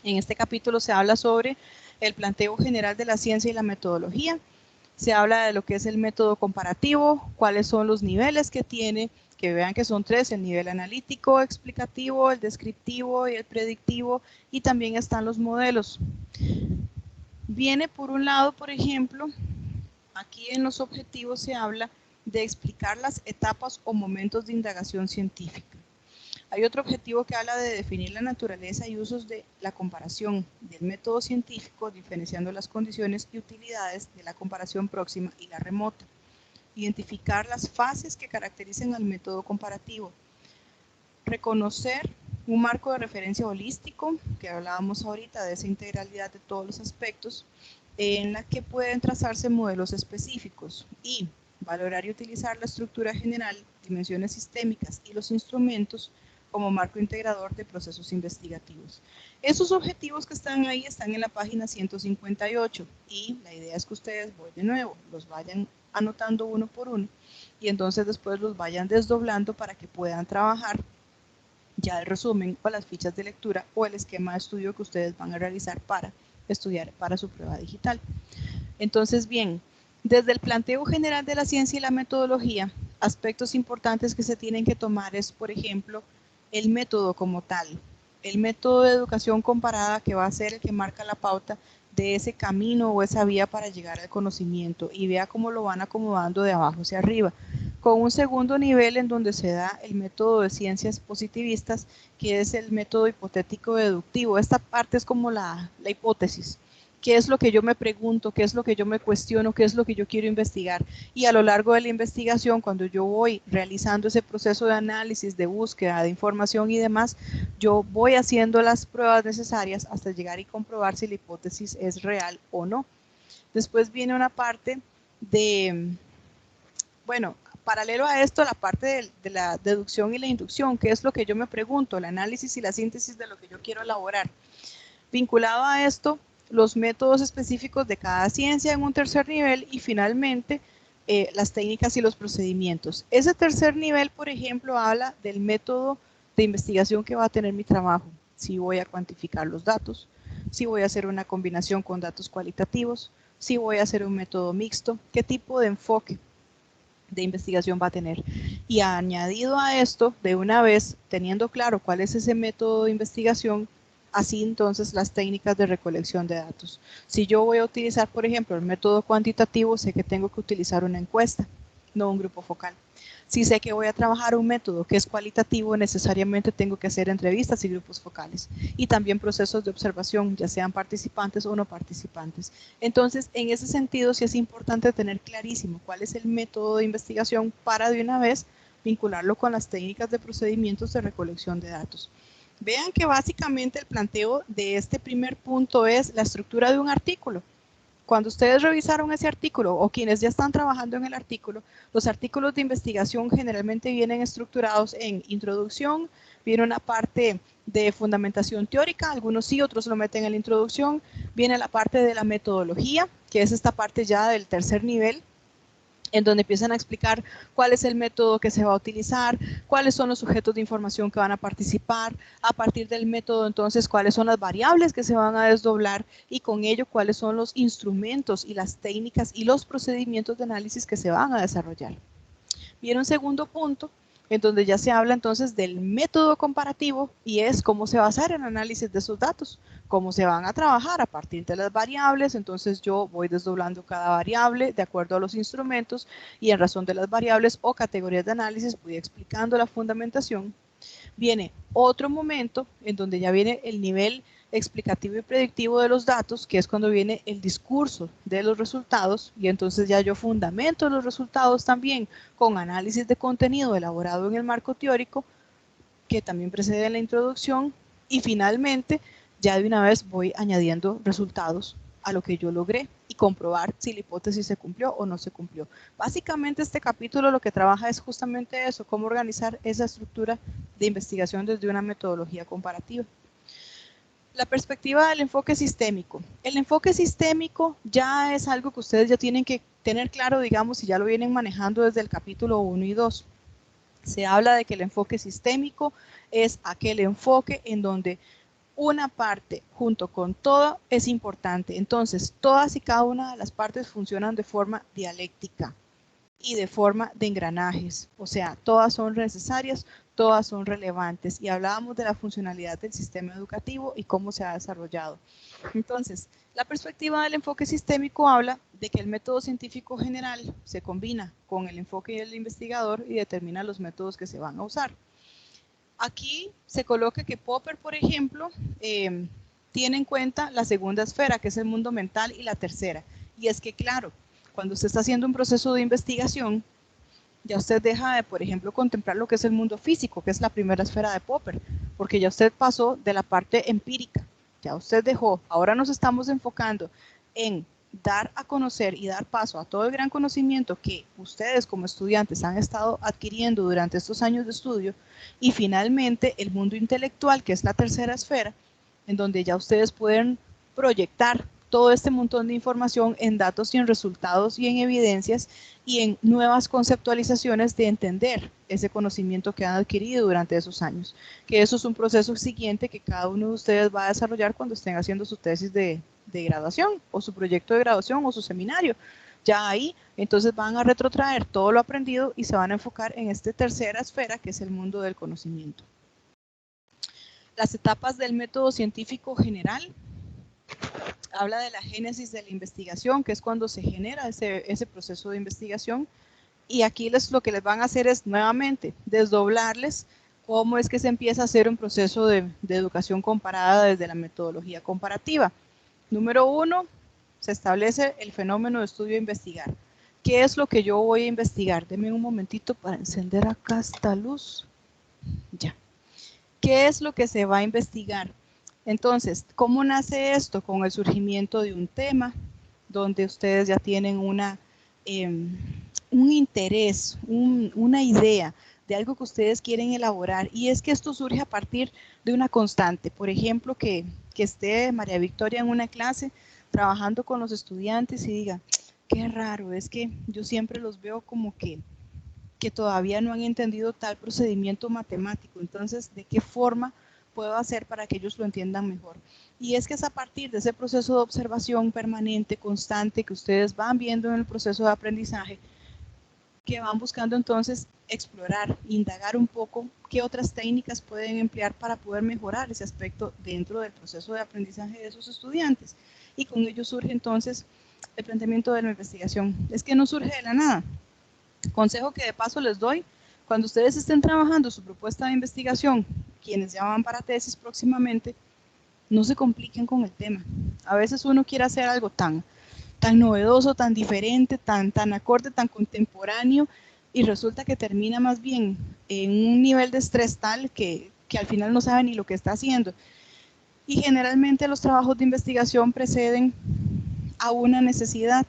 En este capítulo se habla sobre el planteo general de la ciencia y la metodología. Se habla de lo que es el método comparativo, cuáles son los niveles que tiene, que vean que son 3, el nivel analítico, explicativo, el descriptivo y el predictivo, y también están los modelos. Viene por un lado, por ejemplo, aquí en los objetivos se habla de explicar las etapas o momentos de indagación científica. Hay otro objetivo que habla de definir la naturaleza y usos de la comparación del método científico, diferenciando las condiciones y utilidades de la comparación próxima y la remota. Identificar las fases que caracterizan al método comparativo. Reconocer un marco de referencia holístico, que hablábamos ahorita de esa integralidad de todos los aspectos, en la que pueden trazarse modelos específicos y valorar y utilizar la estructura general, dimensiones sistémicas y los instrumentos como marco integrador de procesos investigativos. Esos objetivos que están ahí están en la página 158 y la idea es que ustedes, voy de nuevo, los vayan anotando uno por uno y entonces después los vayan desdoblando para que puedan trabajar ya el resumen o las fichas de lectura o el esquema de estudio que ustedes van a realizar para estudiar para su prueba digital. Entonces, bien, desde el planteo general de la ciencia y la metodología, aspectos importantes que se tienen que tomar es, por ejemplo, el método como tal, el método de educación comparada que va a ser el que marca la pauta de ese camino o esa vía para llegar al conocimiento y vea cómo lo van acomodando de abajo hacia arriba. Con un segundo nivel en donde se da el método de ciencias positivistas, que es el método hipotético deductivo. Esta parte es como la hipótesis. ¿Qué es lo que yo me pregunto? ¿Qué es lo que yo me cuestiono? ¿Qué es lo que yo quiero investigar? Y a lo largo de la investigación, cuando yo voy realizando ese proceso de análisis, de búsqueda de información y demás, yo voy haciendo las pruebas necesarias hasta llegar y comprobar si la hipótesis es real o no. Después viene una parte de, bueno, paralelo a esto, la parte de la deducción y la inducción, ¿qué es lo que yo me pregunto? El análisis y la síntesis de lo que yo quiero elaborar. Vinculado a esto, los métodos específicos de cada ciencia en un tercer nivel y finalmente las técnicas y los procedimientos. Ese tercer nivel, por ejemplo, habla del método de investigación que va a tener mi trabajo. Si voy a cuantificar los datos, si voy a hacer una combinación con datos cualitativos, si voy a hacer un método mixto, qué tipo de enfoque de investigación va a tener. Y añadido a esto, de una vez, teniendo claro cuál es ese método de investigación, así entonces las técnicas de recolección de datos. Si yo voy a utilizar, por ejemplo, el método cuantitativo, sé que tengo que utilizar una encuesta, no un grupo focal. Si sé que voy a trabajar un método que es cualitativo, necesariamente tengo que hacer entrevistas y grupos focales. Y también procesos de observación, ya sean participantes o no participantes. Entonces, en ese sentido, sí es importante tener clarísimo cuál es el método de investigación para de una vez vincularlo con las técnicas de procedimientos de recolección de datos. Vean que básicamente el planteo de este primer punto es la estructura de un artículo. Cuando ustedes revisaron ese artículo o quienes ya están trabajando en el artículo, los artículos de investigación generalmente vienen estructurados en introducción, viene una parte de fundamentación teórica, algunos sí, otros lo meten en la introducción, viene la parte de la metodología, que es esta parte ya del tercer nivel, en donde empiezan a explicar cuál es el método que se va a utilizar, cuáles son los sujetos de información que van a participar, a partir del método entonces cuáles son las variables que se van a desdoblar y con ello cuáles son los instrumentos y las técnicas y los procedimientos de análisis que se van a desarrollar. Viene un segundo punto en donde ya se habla entonces del método comparativo y es cómo se va a hacer el análisis de esos datos, cómo se van a trabajar a partir de las variables. Entonces yo voy desdoblando cada variable de acuerdo a los instrumentos y en razón de las variables o categorías de análisis voy explicando la fundamentación. Viene otro momento en donde ya viene el nivel explicativo y predictivo de los datos, que es cuando viene el discurso de los resultados, y entonces ya yo fundamento los resultados también con análisis de contenido elaborado en el marco teórico, que también precede la introducción, y finalmente ya de una vez voy añadiendo resultados a lo que yo logré y comprobar si la hipótesis se cumplió o no se cumplió. Básicamente este capítulo lo que trabaja es justamente eso, cómo organizar esa estructura de investigación desde una metodología comparativa. La perspectiva del enfoque sistémico. El enfoque sistémico ya es algo que ustedes ya tienen que tener claro, digamos, si ya lo vienen manejando desde el capítulo 1 y 2. Se habla de que el enfoque sistémico es aquel enfoque en donde una parte junto con todo es importante. Entonces, todas y cada una de las partes funcionan de forma dialéctica y de forma de engranajes. O sea, todas son necesarias, todas son relevantes. Y hablábamos de la funcionalidad del sistema educativo y cómo se ha desarrollado. Entonces, la perspectiva del enfoque sistémico habla de que el método científico general se combina con el enfoque del investigador y determina los métodos que se van a usar. Aquí se coloca que Popper, por ejemplo, tiene en cuenta la segunda esfera, que es el mundo mental, y la tercera. Y es que, claro, cuando usted está haciendo un proceso de investigación, ya usted deja de, por ejemplo, contemplar lo que es el mundo físico, que es la primera esfera de Popper, porque ya usted pasó de la parte empírica, ya usted dejó, ahora nos estamos enfocando en dar a conocer y dar paso a todo el gran conocimiento que ustedes como estudiantes han estado adquiriendo durante estos años de estudio, y finalmente el mundo intelectual, que es la tercera esfera, en donde ya ustedes pueden proyectar todo este montón de información en datos y en resultados y en evidencias y en nuevas conceptualizaciones de entender ese conocimiento que han adquirido durante esos años. Que eso es un proceso siguiente que cada uno de ustedes va a desarrollar cuando estén haciendo su tesis de graduación o su proyecto de graduación o su seminario. Ya ahí, entonces van a retrotraer todo lo aprendido y se van a enfocar en esta tercera esfera que es el mundo del conocimiento. Las etapas del método científico general. Habla de la génesis de la investigación, que es cuando se genera ese proceso de investigación, y aquí lo que les van a hacer es nuevamente desdoblarles cómo es que se empieza a hacer un proceso de educación comparada desde la metodología comparativa. Número 1, se establece el fenómeno de estudio e investigar. ¿Qué es lo que yo voy a investigar? Denme un momentito para encender acá esta luz. Ya. ¿Qué es lo que se va a investigar? Entonces, ¿cómo nace esto? Con el surgimiento de un tema, donde ustedes ya tienen un interés, una idea de algo que ustedes quieren elaborar, y es que esto surge a partir de una constante. Por ejemplo, que esté María Victoria en una clase trabajando con los estudiantes y diga, qué raro, es que yo siempre los veo como que todavía no han entendido tal procedimiento matemático. Entonces, ¿de qué forma puedo hacer para que ellos lo entiendan mejor? Y es que es a partir de ese proceso de observación permanente, constante, que ustedes van viendo en el proceso de aprendizaje, que van buscando entonces explorar, indagar un poco qué otras técnicas pueden emplear para poder mejorar ese aspecto dentro del proceso de aprendizaje de esos estudiantes. Y con ello surge entonces el planteamiento de la investigación. Es que no surge de la nada. Consejo que de paso les doy, cuando ustedes estén trabajando su propuesta de investigación, quienes ya van para tesis próximamente, no se compliquen con el tema. A veces uno quiere hacer algo tan novedoso, tan diferente, tan acorde, tan contemporáneo, y resulta que termina más bien en un nivel de estrés tal que al final no sabe ni lo que está haciendo. Y generalmente los trabajos de investigación preceden a una necesidad,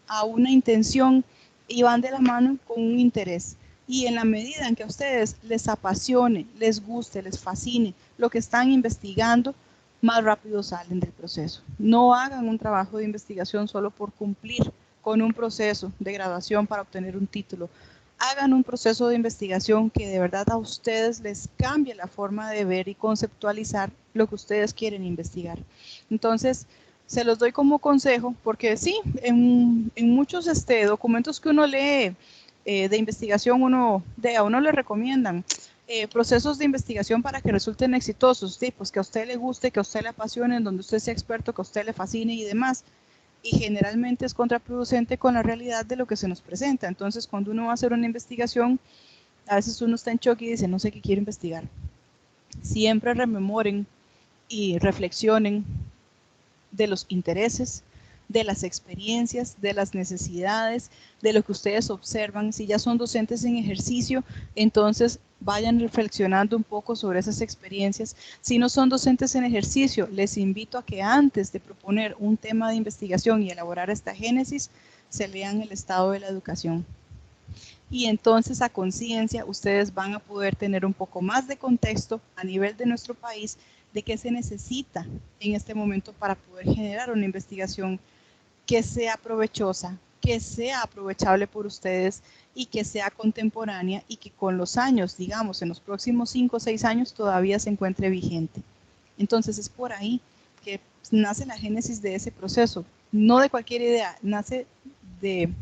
a una intención, y van de la mano con un interés. Y en la medida en que a ustedes les apasione, les guste, les fascine lo que están investigando, más rápido salen del proceso. No hagan un trabajo de investigación solo por cumplir con un proceso de graduación para obtener un título. Hagan un proceso de investigación que de verdad a ustedes les cambie la forma de ver y conceptualizar lo que ustedes quieren investigar. Entonces, se los doy como consejo, porque sí, en muchos documentos que uno lee de investigación, a uno le recomiendan procesos de investigación para que resulten exitosos, ¿sí? Pues que a usted le guste, que a usted le apasione, donde usted sea experto, que a usted le fascine y demás. Y generalmente es contraproducente con la realidad de lo que se nos presenta. Entonces, cuando uno va a hacer una investigación, a veces uno está en shock y dice, no sé qué quiero investigar. Siempre rememoren y reflexionen de los intereses, de las experiencias, de las necesidades, de lo que ustedes observan. Si ya son docentes en ejercicio, entonces vayan reflexionando un poco sobre esas experiencias. Si no son docentes en ejercicio, les invito a que antes de proponer un tema de investigación y elaborar esta génesis, se lean el estado de la educación. Y entonces a conciencia ustedes van a poder tener un poco más de contexto a nivel de nuestro país de qué se necesita en este momento para poder generar una investigación que sea provechosa, que sea aprovechable por ustedes y que sea contemporánea y que con los años, digamos, en los próximos 5 o 6 años todavía se encuentre vigente. Entonces es por ahí que nace la génesis de ese proceso, no de cualquier idea, nace de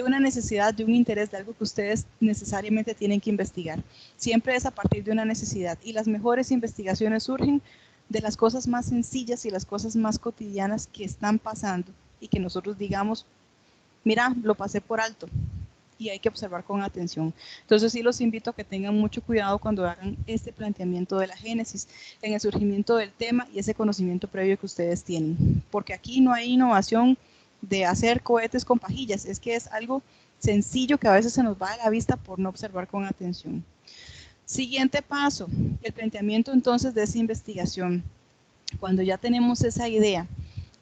una necesidad, de un interés, de algo que ustedes necesariamente tienen que investigar. Siempre es a partir de una necesidad y las mejores investigaciones surgen de las cosas más sencillas y las cosas más cotidianas que están pasando y que nosotros digamos, mira, lo pasé por alto y hay que observar con atención. Entonces sí los invito a que tengan mucho cuidado cuando hagan este planteamiento de la génesis, en el surgimiento del tema y ese conocimiento previo que ustedes tienen, porque aquí no hay innovación de hacer cohetes con pajillas, es que es algo sencillo que a veces se nos va a la vista por no observar con atención. Siguiente paso, el planteamiento entonces de esa investigación. Cuando ya tenemos esa idea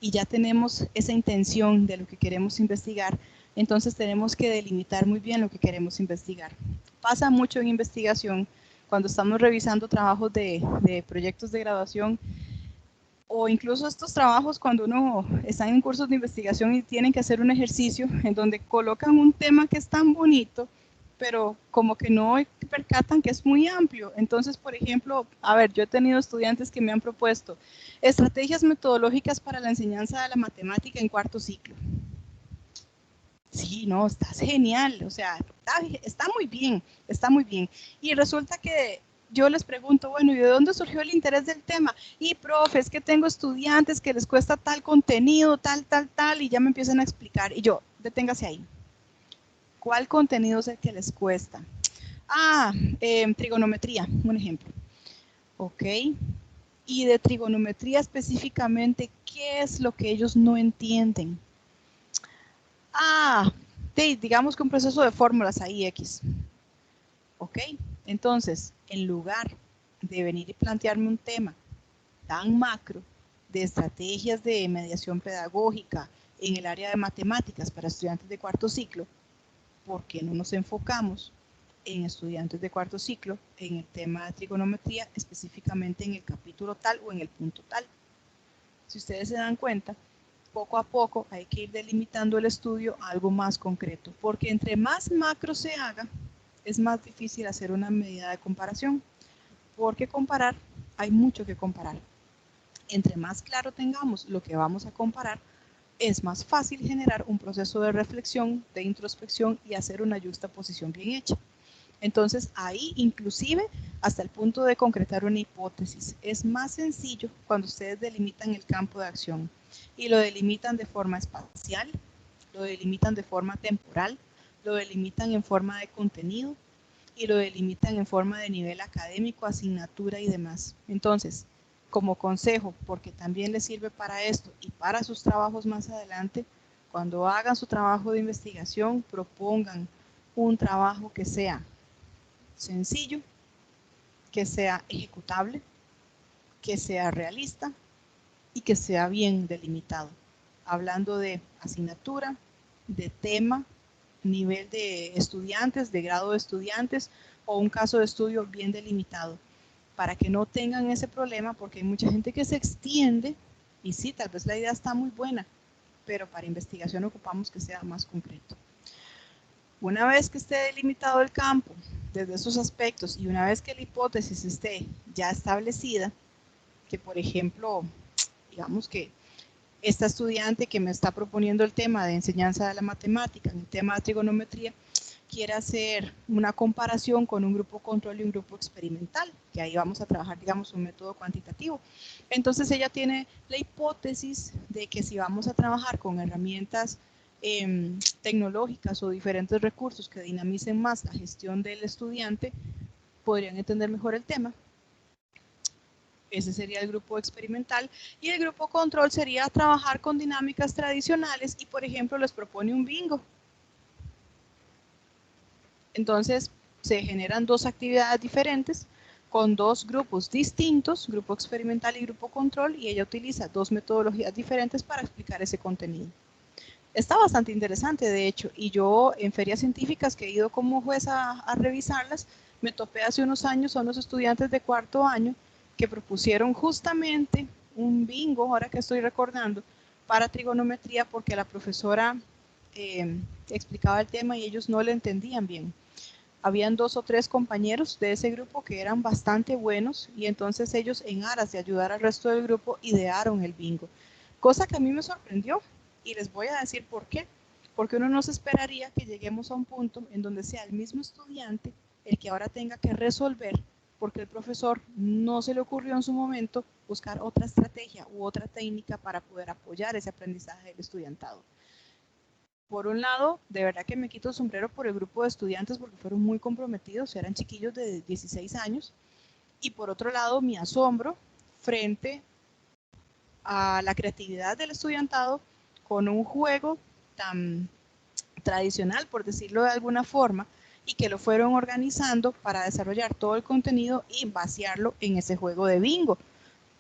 y ya tenemos esa intención de lo que queremos investigar, entonces tenemos que delimitar muy bien lo que queremos investigar. Pasa mucho en investigación cuando estamos revisando trabajos de proyectos de graduación o incluso estos trabajos cuando uno está en cursos de investigación y tienen que hacer un ejercicio en donde colocan un tema que es tan bonito, pero como que no percatan que es muy amplio. Entonces, por ejemplo, a ver, yo he tenido estudiantes que me han propuesto estrategias metodológicas para la enseñanza de la matemática en cuarto ciclo. Sí, no, estás genial, o sea, está muy bien, está muy bien. Y resulta que yo les pregunto, bueno, ¿y de dónde surgió el interés del tema? Y, profe, es que tengo estudiantes que les cuesta tal contenido, tal, y ya me empiezan a explicar. Y yo, deténgase ahí. ¿Cuál contenido es el que les cuesta? Ah, trigonometría, un ejemplo. Ok. Y de trigonometría específicamente, ¿qué es lo que ellos no entienden? Ah, digamos que un proceso de fórmulas ahí X. Ok, entonces, en lugar de venir y plantearme un tema tan macro de estrategias de mediación pedagógica en el área de matemáticas para estudiantes de cuarto ciclo, ¿por qué no nos enfocamos en estudiantes de cuarto ciclo en el tema de trigonometría, específicamente en el capítulo tal o en el punto tal? Si ustedes se dan cuenta, poco a poco hay que ir delimitando el estudio a algo más concreto, porque entre más macro se haga, es más difícil hacer una medida de comparación, porque comparar, hay mucho que comparar. Entre más claro tengamos lo que vamos a comparar, es más fácil generar un proceso de reflexión, de introspección y hacer una justaposición bien hecha. Entonces ahí inclusive hasta el punto de concretar una hipótesis. Es más sencillo cuando ustedes delimitan el campo de acción y lo delimitan de forma espacial, lo delimitan de forma temporal, lo delimitan en forma de contenido y lo delimitan en forma de nivel académico, asignatura y demás. Entonces, como consejo, porque también les sirve para esto y para sus trabajos más adelante, cuando hagan su trabajo de investigación, propongan un trabajo que sea sencillo, que sea ejecutable, que sea realista y que sea bien delimitado. Hablando de asignatura, de tema, nivel de estudiantes, de grado de estudiantes o un caso de estudio bien delimitado, para que no tengan ese problema, porque hay mucha gente que se extiende y sí, tal vez la idea está muy buena, pero para investigación ocupamos que sea más concreto. Una vez que esté delimitado el campo desde esos aspectos y una vez que la hipótesis esté ya establecida, que por ejemplo, digamos que esta estudiante que me está proponiendo el tema de enseñanza de la matemática, en el tema de trigonometría, quiere hacer una comparación con un grupo control y un grupo experimental, que ahí vamos a trabajar, digamos, un método cuantitativo. Entonces ella tiene la hipótesis de que si vamos a trabajar con herramientas tecnológicas o diferentes recursos que dinamicen más la gestión del estudiante, podrían entender mejor el tema. Ese sería el grupo experimental. Y el grupo control sería trabajar con dinámicas tradicionales y, por ejemplo, les propone un bingo. Entonces, se generan dos actividades diferentes con dos grupos distintos, grupo experimental y grupo control, y ella utiliza dos metodologías diferentes para explicar ese contenido. Está bastante interesante, de hecho, y yo en ferias científicas que he ido como juez a revisarlas, me topé hace unos años, son los estudiantes de cuarto año que propusieron justamente un bingo, ahora que estoy recordando, para trigonometría porque la profesora explicaba el tema y ellos no le entendían bien. Habían 2 o 3 compañeros de ese grupo que eran bastante buenos y entonces ellos, en aras de ayudar al resto del grupo, idearon el bingo. Cosa que a mí me sorprendió y les voy a decir por qué. Porque uno no se esperaría que lleguemos a un punto en donde sea el mismo estudiante el que ahora tenga que resolver porque el profesor no se le ocurrió en su momento buscar otra estrategia u otra técnica para poder apoyar ese aprendizaje del estudiantado. Por un lado, de verdad que me quito el sombrero por el grupo de estudiantes porque fueron muy comprometidos, eran chiquillos de 16 años. Y por otro lado, mi asombro frente a la creatividad del estudiantado con un juego tan tradicional, por decirlo de alguna forma, y que lo fueron organizando para desarrollar todo el contenido y vaciarlo en ese juego de bingo.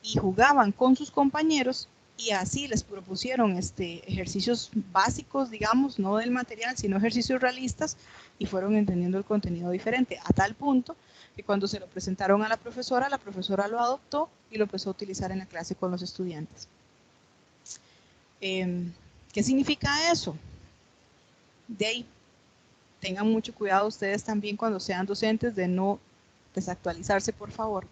Y jugaban con sus compañeros y así les propusieron ejercicios básicos, digamos, no del material, sino ejercicios realistas y fueron entendiendo el contenido diferente, a tal punto que cuando se lo presentaron a la profesora lo adoptó y lo empezó a utilizar en la clase con los estudiantes. ¿Qué significa eso? De ahí, tengan mucho cuidado ustedes también cuando sean docentes de no desactualizarse, por favor,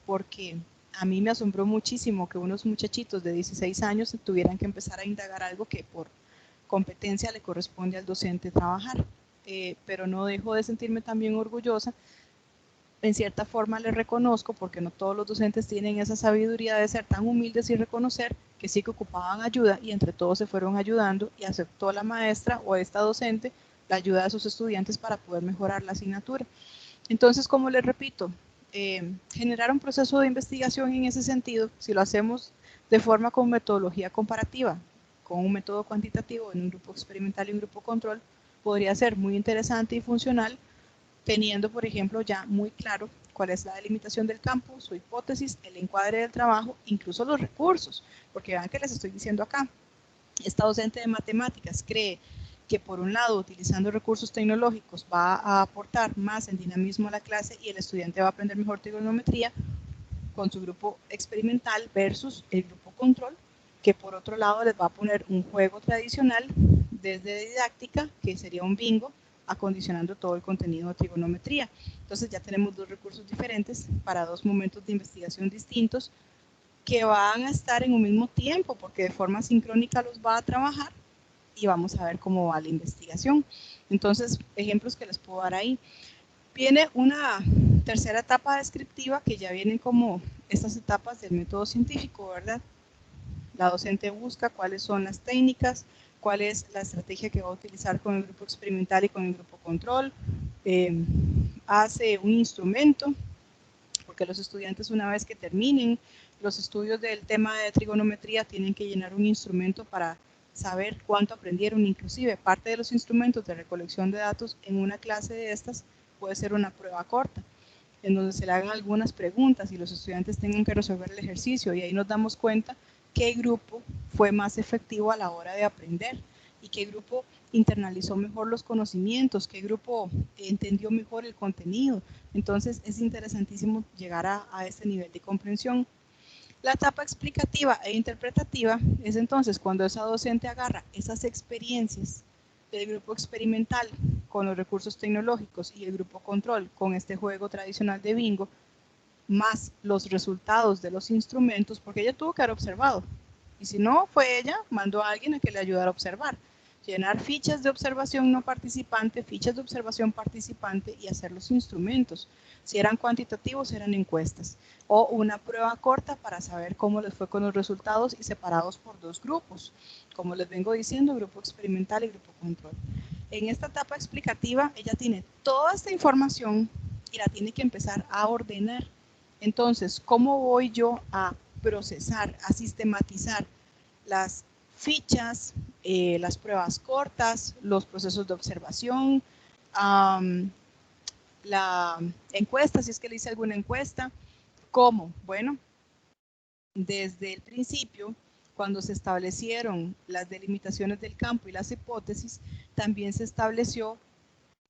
porque a mí me asombró muchísimo que unos muchachitos de 16 años tuvieran que empezar a indagar algo que por competencia le corresponde al docente trabajar. Pero no dejo de sentirme también orgullosa. En cierta forma les reconozco, porque no todos los docentes tienen esa sabiduría de ser tan humildes y reconocer que sí que ocupaban ayuda y entre todos se fueron ayudando y aceptó la maestra o esta docente la ayuda de sus estudiantes para poder mejorar la asignatura. Entonces, como les repito, generar un proceso de investigación en ese sentido, si lo hacemos de forma con metodología comparativa, con un método cuantitativo en un grupo experimental y un grupo control, podría ser muy interesante y funcional, teniendo, por ejemplo, ya muy claro cuál es la delimitación del campo, su hipótesis, el encuadre del trabajo, incluso los recursos, porque vean que les estoy diciendo acá, esta docente de matemáticas cree que por un lado, utilizando recursos tecnológicos, va a aportar más en dinamismo a la clase y el estudiante va a aprender mejor trigonometría con su grupo experimental versus el grupo control, que por otro lado les va a poner un juego tradicional desde didáctica, que sería un bingo, acondicionando todo el contenido de trigonometría. Entonces ya tenemos dos recursos diferentes para dos momentos de investigación distintos que van a estar en un mismo tiempo, porque de forma sincrónica los va a trabajar y vamos a ver cómo va la investigación. Entonces, ejemplos que les puedo dar ahí. Viene una tercera etapa descriptiva que ya vienen como estas etapas del método científico, ¿verdad? La docente busca cuáles son las técnicas, cuál es la estrategia que va a utilizar con el grupo experimental y con el grupo control, hace un instrumento, porque los estudiantes una vez que terminen los estudios del tema de trigonometría tienen que llenar un instrumento para saber cuánto aprendieron. Inclusive parte de los instrumentos de recolección de datos en una clase de estas puede ser una prueba corta, en donde se le hagan algunas preguntas y los estudiantes tengan que resolver el ejercicio, y ahí nos damos cuenta qué grupo fue más efectivo a la hora de aprender y qué grupo internalizó mejor los conocimientos, qué grupo entendió mejor el contenido. Entonces es interesantísimo llegar a este nivel de comprensión. La etapa explicativa e interpretativa es entonces cuando esa docente agarra esas experiencias del grupo experimental con los recursos tecnológicos y el grupo control con este juego tradicional de bingo, más los resultados de los instrumentos, porque ella tuvo que haber observado. Y si no fue ella, mandó a alguien a que le ayudara a observar. Llenar fichas de observación no participante, fichas de observación participante y hacer los instrumentos. Si eran cuantitativos, eran encuestas. O una prueba corta para saber cómo les fue con los resultados y separados por dos grupos. Como les vengo diciendo, grupo experimental y grupo control. En esta etapa explicativa, ella tiene toda esta información y la tiene que empezar a ordenar. Entonces, ¿cómo voy yo a procesar, a sistematizar las fichas, las pruebas cortas, los procesos de observación, la encuesta, si es que le hice alguna encuesta? ¿Cómo? Bueno, desde el principio, cuando se establecieron las delimitaciones del campo y las hipótesis, también se estableció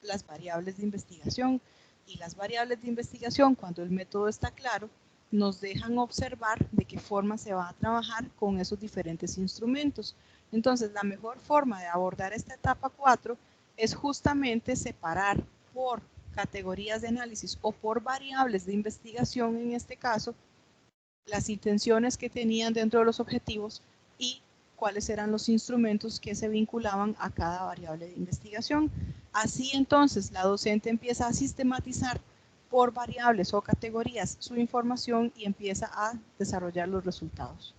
las variables de investigación. Y las variables de investigación, cuando el método está claro, nos dejan observar de qué forma se va a trabajar con esos diferentes instrumentos. Entonces, la mejor forma de abordar esta etapa 4 es justamente separar por categorías de análisis o por variables de investigación, en este caso, las intenciones que tenían dentro de los objetivos y cuáles eran los instrumentos que se vinculaban a cada variable de investigación. Así entonces la docente empieza a sistematizar por variables o categorías su información y empieza a desarrollar los resultados.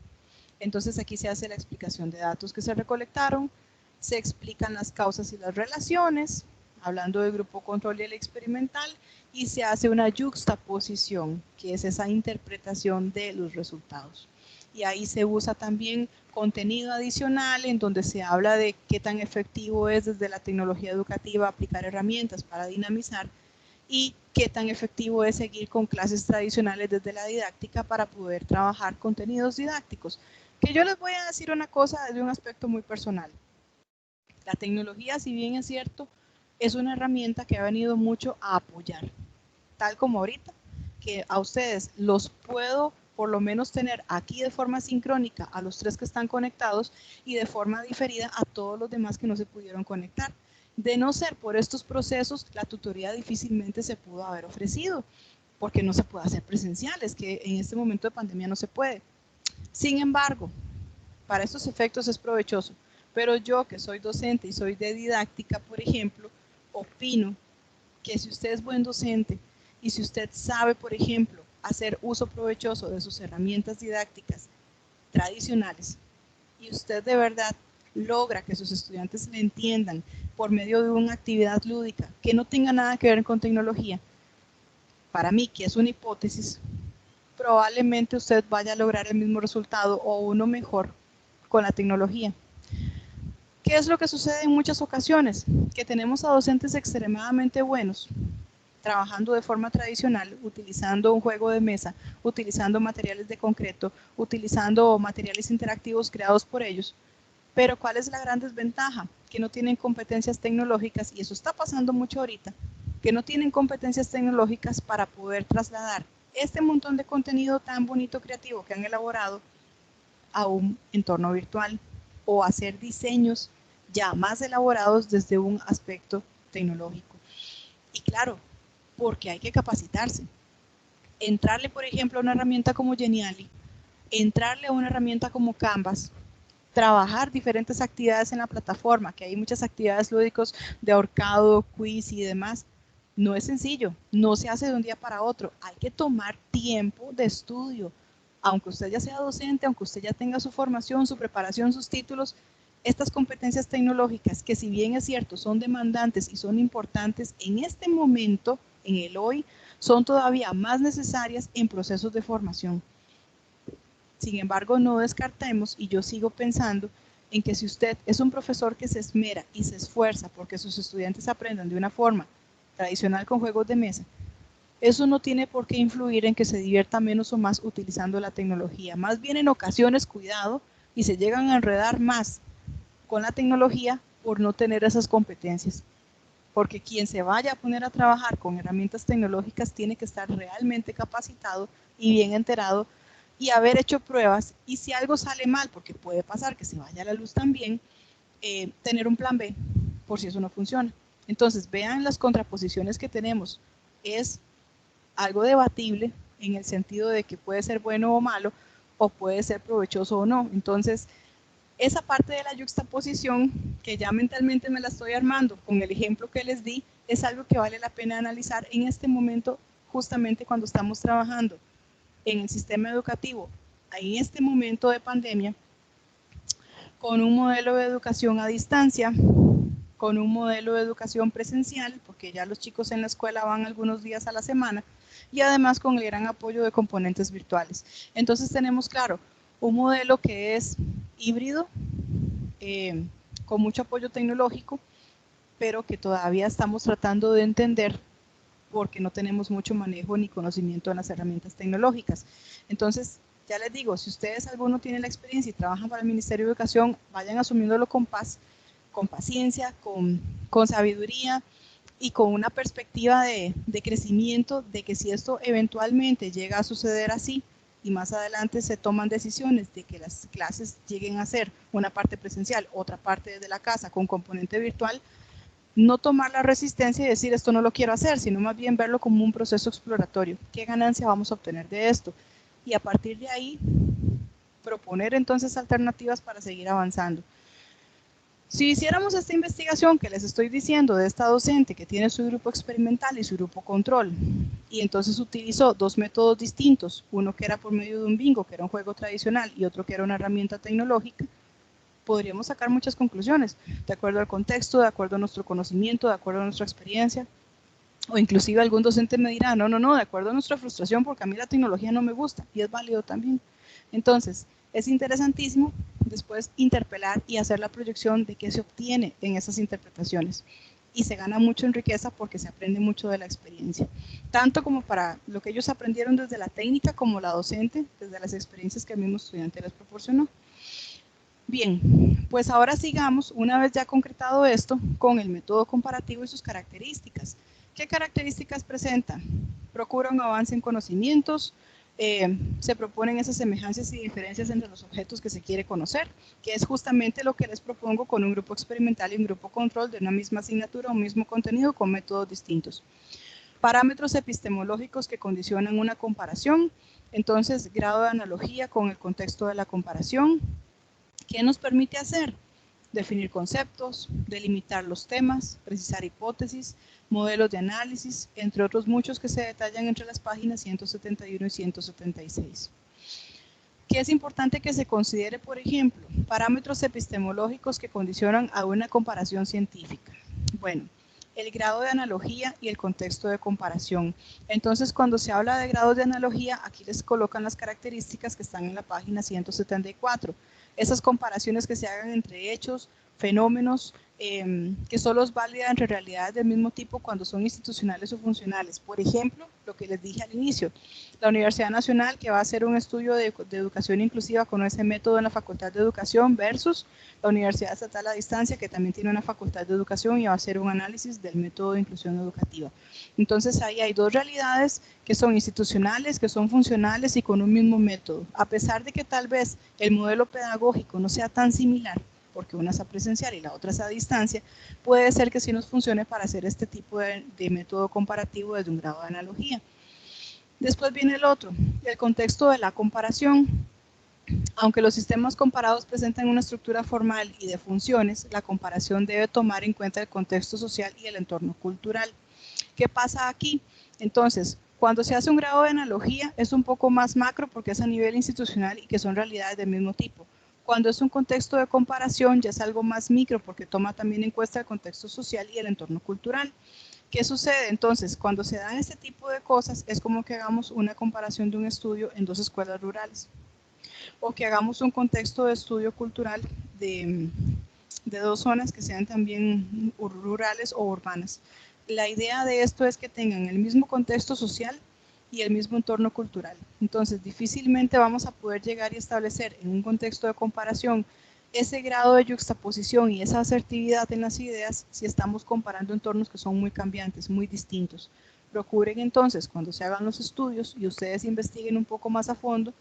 Entonces aquí se hace la explicación de datos que se recolectaron, se explican las causas y las relaciones, hablando del grupo control y el experimental, y se hace una yuxtaposición, que es esa interpretación de los resultados. Y ahí se usa también contenido adicional en donde se habla de qué tan efectivo es desde la tecnología educativa aplicar herramientas para dinamizar y qué tan efectivo es seguir con clases tradicionales desde la didáctica para poder trabajar contenidos didácticos. Que yo les voy a decir una cosa desde un aspecto muy personal. La tecnología, si bien es cierto, es una herramienta que ha venido mucho a apoyar, tal como ahorita, que a ustedes los puedo por lo menos tener aquí de forma sincrónica a los 3 que están conectados y de forma diferida a todos los demás que no se pudieron conectar. De no ser por estos procesos, la tutoría difícilmente se pudo haber ofrecido, porque no se puede hacer presencial, es que en este momento de pandemia no se puede. Sin embargo, para estos efectos es provechoso, pero yo que soy docente y soy de didáctica, por ejemplo, opino que si usted es buen docente y si usted sabe, por ejemplo, hacer uso provechoso de sus herramientas didácticas tradicionales y usted de verdad logra que sus estudiantes le entiendan por medio de una actividad lúdica que no tenga nada que ver con tecnología, para mí, que es una hipótesis, probablemente usted vaya a lograr el mismo resultado o uno mejor con la tecnología. ¿Qué es lo que sucede en muchas ocasiones? Que tenemos a docentes extremadamente buenos, trabajando de forma tradicional, utilizando un juego de mesa, utilizando materiales de concreto, utilizando materiales interactivos creados por ellos. Pero ¿cuál es la gran desventaja? Que no tienen competencias tecnológicas, y eso está pasando mucho ahorita, que no tienen competencias tecnológicas para poder trasladar este montón de contenido tan bonito, creativo que han elaborado a un entorno virtual o hacer diseños ya más elaborados desde un aspecto tecnológico. Y claro, porque hay que capacitarse. Entrarle, por ejemplo, a una herramienta como Geniali, entrarle a una herramienta como Canvas, trabajar diferentes actividades en la plataforma, que hay muchas actividades lúdicas de ahorcado, quiz y demás, no es sencillo, no se hace de un día para otro, hay que tomar tiempo de estudio. Aunque usted ya sea docente, aunque usted ya tenga su formación, su preparación, sus títulos, estas competencias tecnológicas, que si bien es cierto, son demandantes y son importantes en este momento, en el hoy, son todavía más necesarias en procesos de formación. Sin embargo, no descartemos, y yo sigo pensando, en que si usted es un profesor que se esmera y se esfuerza porque sus estudiantes aprendan de una forma tradicional con juegos de mesa, eso no tiene por qué influir en que se divierta menos o más utilizando la tecnología. Más bien en ocasiones, cuidado, y se llegan a enredar más con la tecnología por no tener esas competencias. Porque quien se vaya a poner a trabajar con herramientas tecnológicas tiene que estar realmente capacitado y bien enterado y haber hecho pruebas, y si algo sale mal, porque puede pasar que se vaya la luz también, tener un plan B por si eso no funciona. Entonces, vean las contraposiciones que tenemos. Es algo debatible en el sentido de que puede ser bueno o malo, o puede ser provechoso o no. Entonces, esa parte de la yuxtaposición, que ya mentalmente me la estoy armando con el ejemplo que les di, es algo que vale la pena analizar en este momento, justamente cuando estamos trabajando en el sistema educativo, en este momento de pandemia, con un modelo de educación a distancia, con un modelo de educación presencial, porque ya los chicos en la escuela van algunos días a la semana, y además con el gran apoyo de componentes virtuales. Entonces tenemos, claro, un modelo que es híbrido, con mucho apoyo tecnológico, pero que todavía estamos tratando de entender porque no tenemos mucho manejo ni conocimiento de las herramientas tecnológicas. Entonces, ya les digo, si ustedes alguno tienen la experiencia y trabajan para el Ministerio de Educación, vayan asumiéndolo con paz, con paciencia, con sabiduría y con una perspectiva de crecimiento, de que si esto eventualmente llega a suceder así y más adelante se toman decisiones de que las clases lleguen a ser una parte presencial, otra parte desde la casa con componente virtual, no tomar la resistencia y decir esto no lo quiero hacer, sino más bien verlo como un proceso exploratorio. ¿Qué ganancia vamos a obtener de esto? Y a partir de ahí, proponer entonces alternativas para seguir avanzando. Si hiciéramos esta investigación que les estoy diciendo de esta docente que tiene su grupo experimental y su grupo control, y entonces utilizó dos métodos distintos, uno que era por medio de un bingo, que era un juego tradicional, y otro que era una herramienta tecnológica, podríamos sacar muchas conclusiones, de acuerdo al contexto, de acuerdo a nuestro conocimiento, de acuerdo a nuestra experiencia, o inclusive algún docente me dirá, no, de acuerdo a nuestra frustración, porque a mí la tecnología no me gusta, y es válido también. Entonces, es interesantísimo después interpelar y hacer la proyección de qué se obtiene en esas interpretaciones. Y se gana mucho en riqueza porque se aprende mucho de la experiencia, tanto como para lo que ellos aprendieron desde la técnica como la docente, desde las experiencias que el mismo estudiante les proporcionó. Bien, pues ahora sigamos, una vez ya concretado esto, con el método comparativo y sus características. ¿Qué características presenta? Procura un avance en conocimientos, se proponen esas semejanzas y diferencias entre los objetos que se quiere conocer, que es justamente lo que les propongo con un grupo experimental y un grupo control de una misma asignatura o un mismo contenido con métodos distintos. Parámetros epistemológicos que condicionan una comparación, entonces grado de analogía con el contexto de la comparación. ¿Qué nos permite hacer? Definir conceptos, delimitar los temas, precisar hipótesis, modelos de análisis, entre otros muchos que se detallan entre las páginas 171 y 176. ¿Qué es importante que se considere, por ejemplo? Parámetros epistemológicos que condicionan a una comparación científica. Bueno, el grado de analogía y el contexto de comparación. Entonces, cuando se habla de grados de analogía, aquí les colocan las características que están en la página 174. Esas comparaciones que se hagan entre hechos, fenómenos, que solo es válida entre realidades del mismo tipo cuando son institucionales o funcionales. Por ejemplo, lo que les dije al inicio, la Universidad Nacional que va a hacer un estudio de educación inclusiva con ese método en la Facultad de Educación versus la Universidad Estatal a Distancia que también tiene una Facultad de Educación y va a hacer un análisis del método de inclusión educativa. Entonces ahí hay dos realidades que son institucionales, que son funcionales y con un mismo método. A pesar de que tal vez el modelo pedagógico no sea tan similar, porque una es a presencial y la otra es a distancia, puede ser que sí nos funcione para hacer este tipo de método comparativo desde un grado de analogía. Después viene el otro, el contexto de la comparación. Aunque los sistemas comparados presentan una estructura formal y de funciones, la comparación debe tomar en cuenta el contexto social y el entorno cultural. ¿Qué pasa aquí? Entonces, cuando se hace un grado de analogía es un poco más macro porque es a nivel institucional y que son realidades del mismo tipo. Cuando es un contexto de comparación ya es algo más micro porque toma también en cuenta el contexto social y el entorno cultural. ¿Qué sucede? Entonces, cuando se dan este tipo de cosas es como que hagamos una comparación de un estudio en dos escuelas rurales o que hagamos un contexto de estudio cultural de dos zonas que sean también rurales o urbanas. La idea de esto es que tengan el mismo contexto social y el mismo entorno cultural. Entonces, difícilmente vamos a poder llegar y establecer en un contexto de comparación ese grado de yuxtaposición y esa asertividad en las ideas si estamos comparando entornos que son muy cambiantes, muy distintos. Procuren entonces, cuando se hagan los estudios y ustedes investiguen un poco más a fondo,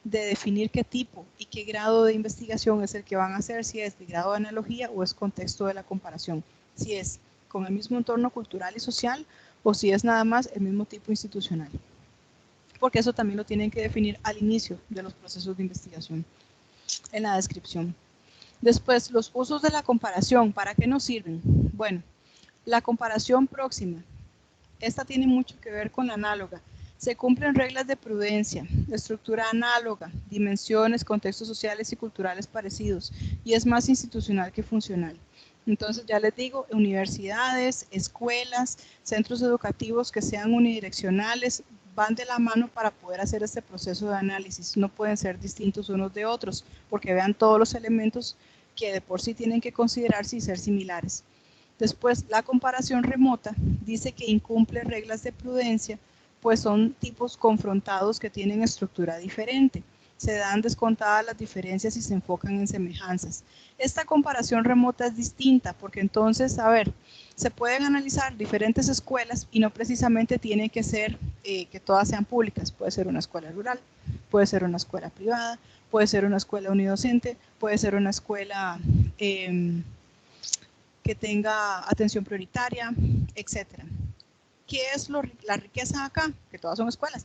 de definir qué tipo y qué grado de investigación es el que van a hacer, si es de grado de analogía o es contexto de la comparación, si es con el mismo entorno cultural y social o si es nada más el mismo tipo institucional. Porque eso también lo tienen que definir al inicio de los procesos de investigación, en la descripción. Después, los usos de la comparación, ¿para qué nos sirven? Bueno, la comparación próxima, esta tiene mucho que ver con la análoga. Se cumplen reglas de prudencia, estructura análoga, dimensiones, contextos sociales y culturales parecidos, y es más institucional que funcional. Entonces, ya les digo, universidades, escuelas, centros educativos que sean unidireccionales, van de la mano para poder hacer este proceso de análisis. No pueden ser distintos unos de otros, porque vean todos los elementos que de por sí tienen que considerarse y ser similares. Después, la comparación remota dice que incumple reglas de prudencia, pues son tipos confrontados que tienen estructura diferente. Se dan descontadas las diferencias y se enfocan en semejanzas. Esta comparación remota es distinta porque entonces, a ver, se pueden analizar diferentes escuelas y no precisamente tiene que ser que todas sean públicas. Puede ser una escuela rural, puede ser una escuela privada, puede ser una escuela unidocente, puede ser una escuela que tenga atención prioritaria, etcétera. ¿Qué es la riqueza acá? Que todas son escuelas.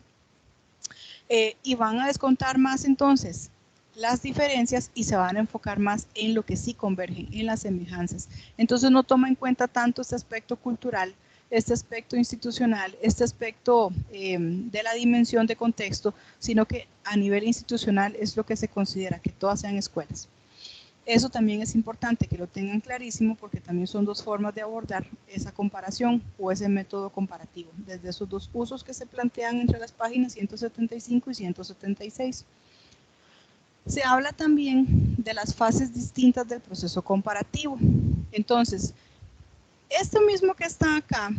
Y van a descontar más entonces las diferencias y se van a enfocar más en lo que sí convergen, en las semejanzas. Entonces no toma en cuenta tanto este aspecto cultural, este aspecto institucional, este aspecto de la dimensión de contexto, sino que a nivel institucional es lo que se considera, que todas sean escuelas. Eso también es importante que lo tengan clarísimo porque también son dos formas de abordar esa comparación o ese método comparativo, desde esos dos usos que se plantean entre las páginas 175 y 176. Se habla también de las fases distintas del proceso comparativo. Entonces, esto mismo que está acá,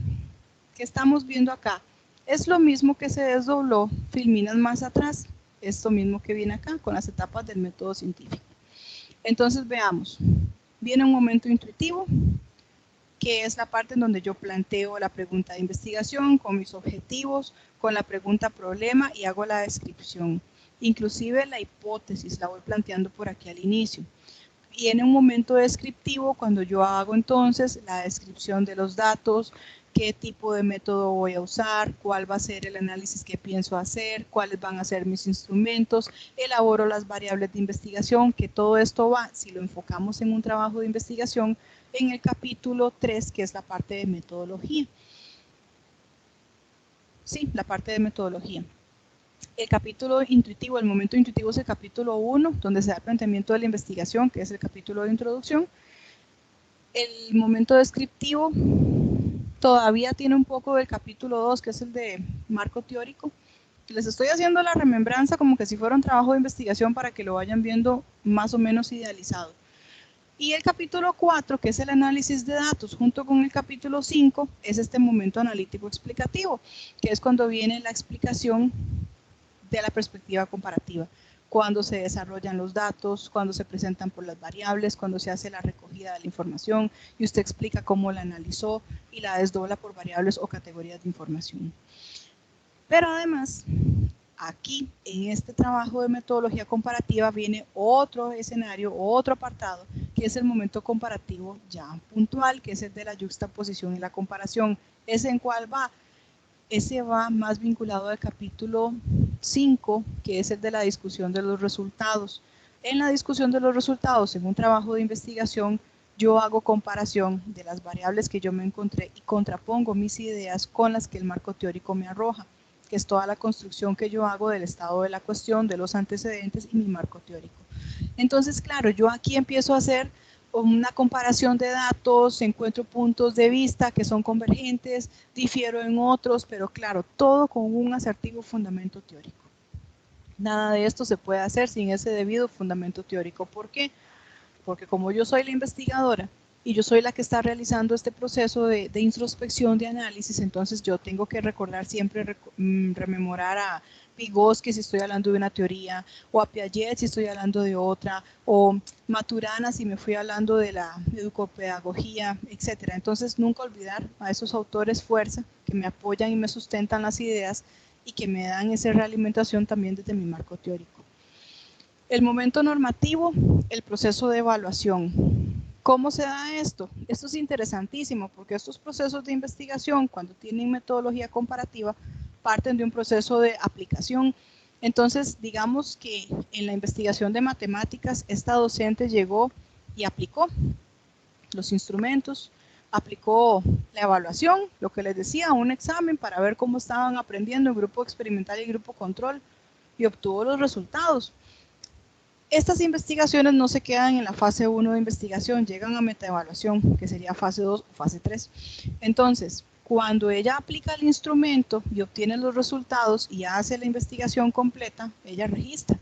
que estamos viendo acá, es lo mismo que se desdobló filminas más atrás, esto mismo que viene acá con las etapas del método científico. Entonces veamos, viene un momento intuitivo, que es la parte en donde yo planteo la pregunta de investigación con mis objetivos, con la pregunta problema y hago la descripción. Inclusive la hipótesis la voy planteando por aquí al inicio. Viene un momento descriptivo cuando yo hago entonces la descripción de los datos, qué tipo de método voy a usar, cuál va a ser el análisis que pienso hacer, cuáles van a ser mis instrumentos, elaboro las variables de investigación, que todo esto va, si lo enfocamos en un trabajo de investigación, en el capítulo 3, que es la parte de metodología. Sí, la parte de metodología. El capítulo intuitivo, el momento intuitivo es el capítulo 1, donde se da el planteamiento de la investigación, que es el capítulo de introducción. El momento descriptivo todavía tiene un poco del capítulo 2, que es el de marco teórico. Les estoy haciendo la remembranza como que si fuera un trabajo de investigación para que lo vayan viendo más o menos idealizado. Y el capítulo 4, que es el análisis de datos, junto con el capítulo 5, es este momento analítico explicativo, que es cuando viene la explicación de la perspectiva comparativa, cuando se desarrollan los datos, cuando se presentan por las variables, cuando se hace la recogida de la información y usted explica cómo la analizó y la desdobla por variables o categorías de información. Pero además, aquí en este trabajo de metodología comparativa viene otro escenario, otro apartado, que es el momento comparativo ya puntual, que es el de la yuxtaposición y la comparación. ¿Ese en cuál va? Ese va más vinculado al capítulo 5, que es el de la discusión de los resultados. En la discusión de los resultados, en un trabajo de investigación, yo hago comparación de las variables que yo me encontré y contrapongo mis ideas con las que el marco teórico me arroja, que es toda la construcción que yo hago del estado de la cuestión, de los antecedentes y mi marco teórico. Entonces, claro, yo aquí empiezo a hacer una comparación de datos, encuentro puntos de vista que son convergentes, difiero en otros, pero claro, todo con un asertivo fundamento teórico. Nada de esto se puede hacer sin ese debido fundamento teórico. ¿Por qué? Porque como yo soy la investigadora y yo soy la que está realizando este proceso de introspección, de análisis, entonces yo tengo que recordar siempre, rememorar a Vygotsky si estoy hablando de una teoría, o a Piaget si estoy hablando de otra, o Maturana si me fui hablando de la educopedagogía, etc. Entonces nunca olvidar a esos autores fuerza que me apoyan y me sustentan las ideas y que me dan esa realimentación también desde mi marco teórico. El momento normativo, el proceso de evaluación. ¿Cómo se da esto? Esto es interesantísimo porque estos procesos de investigación, cuando tienen metodología comparativa, parten de un proceso de aplicación. Entonces, digamos que en la investigación de matemáticas, esta docente llegó y aplicó los instrumentos, aplicó la evaluación, lo que les decía, un examen para ver cómo estaban aprendiendo el grupo experimental y el grupo control, y obtuvo los resultados. Estas investigaciones no se quedan en la fase 1 de investigación, llegan a metaevaluación, que sería fase 2 o fase 3. Entonces, cuando ella aplica el instrumento y obtiene los resultados y hace la investigación completa, ella registra.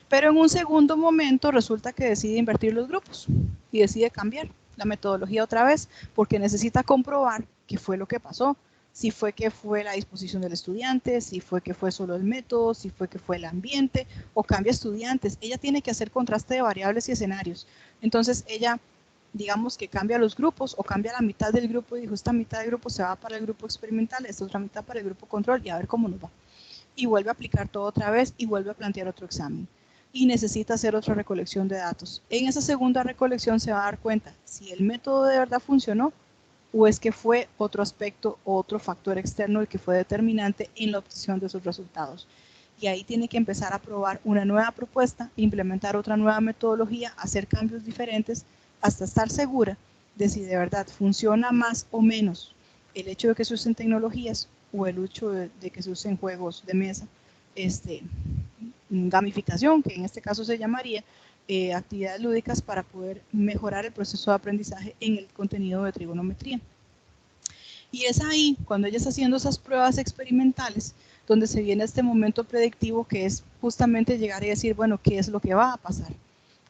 Pero en un segundo momento resulta que decide invertir los grupos y decide cambiar la metodología otra vez porque necesita comprobar qué fue lo que pasó. Si fue que fue la disposición del estudiante, si fue que fue solo el método, si fue que fue el ambiente o cambia estudiantes. Ella tiene que hacer contraste de variables y escenarios. Entonces ella, digamos que cambia los grupos o cambia la mitad del grupo y dijo, esta mitad del grupo se va para el grupo experimental, esta otra mitad para el grupo control y a ver cómo nos va. Y vuelve a aplicar todo otra vez y vuelve a plantear otro examen. Y necesita hacer otra recolección de datos. En esa segunda recolección se va a dar cuenta si el método de verdad funcionó o es que fue otro aspecto o otro factor externo el que fue determinante en la obtención de esos resultados. Y ahí tiene que empezar a probar una nueva propuesta, implementar otra nueva metodología, hacer cambios diferentes hasta estar segura de si de verdad funciona más o menos el hecho de que se usen tecnologías o el hecho de que se usen juegos de mesa, gamificación, que en este caso se llamaría, actividades lúdicas para poder mejorar el proceso de aprendizaje en el contenido de trigonometría. Y es ahí, cuando ella está haciendo esas pruebas experimentales, donde se viene este momento predictivo que es justamente llegar y decir, bueno, ¿qué es lo que va a pasar?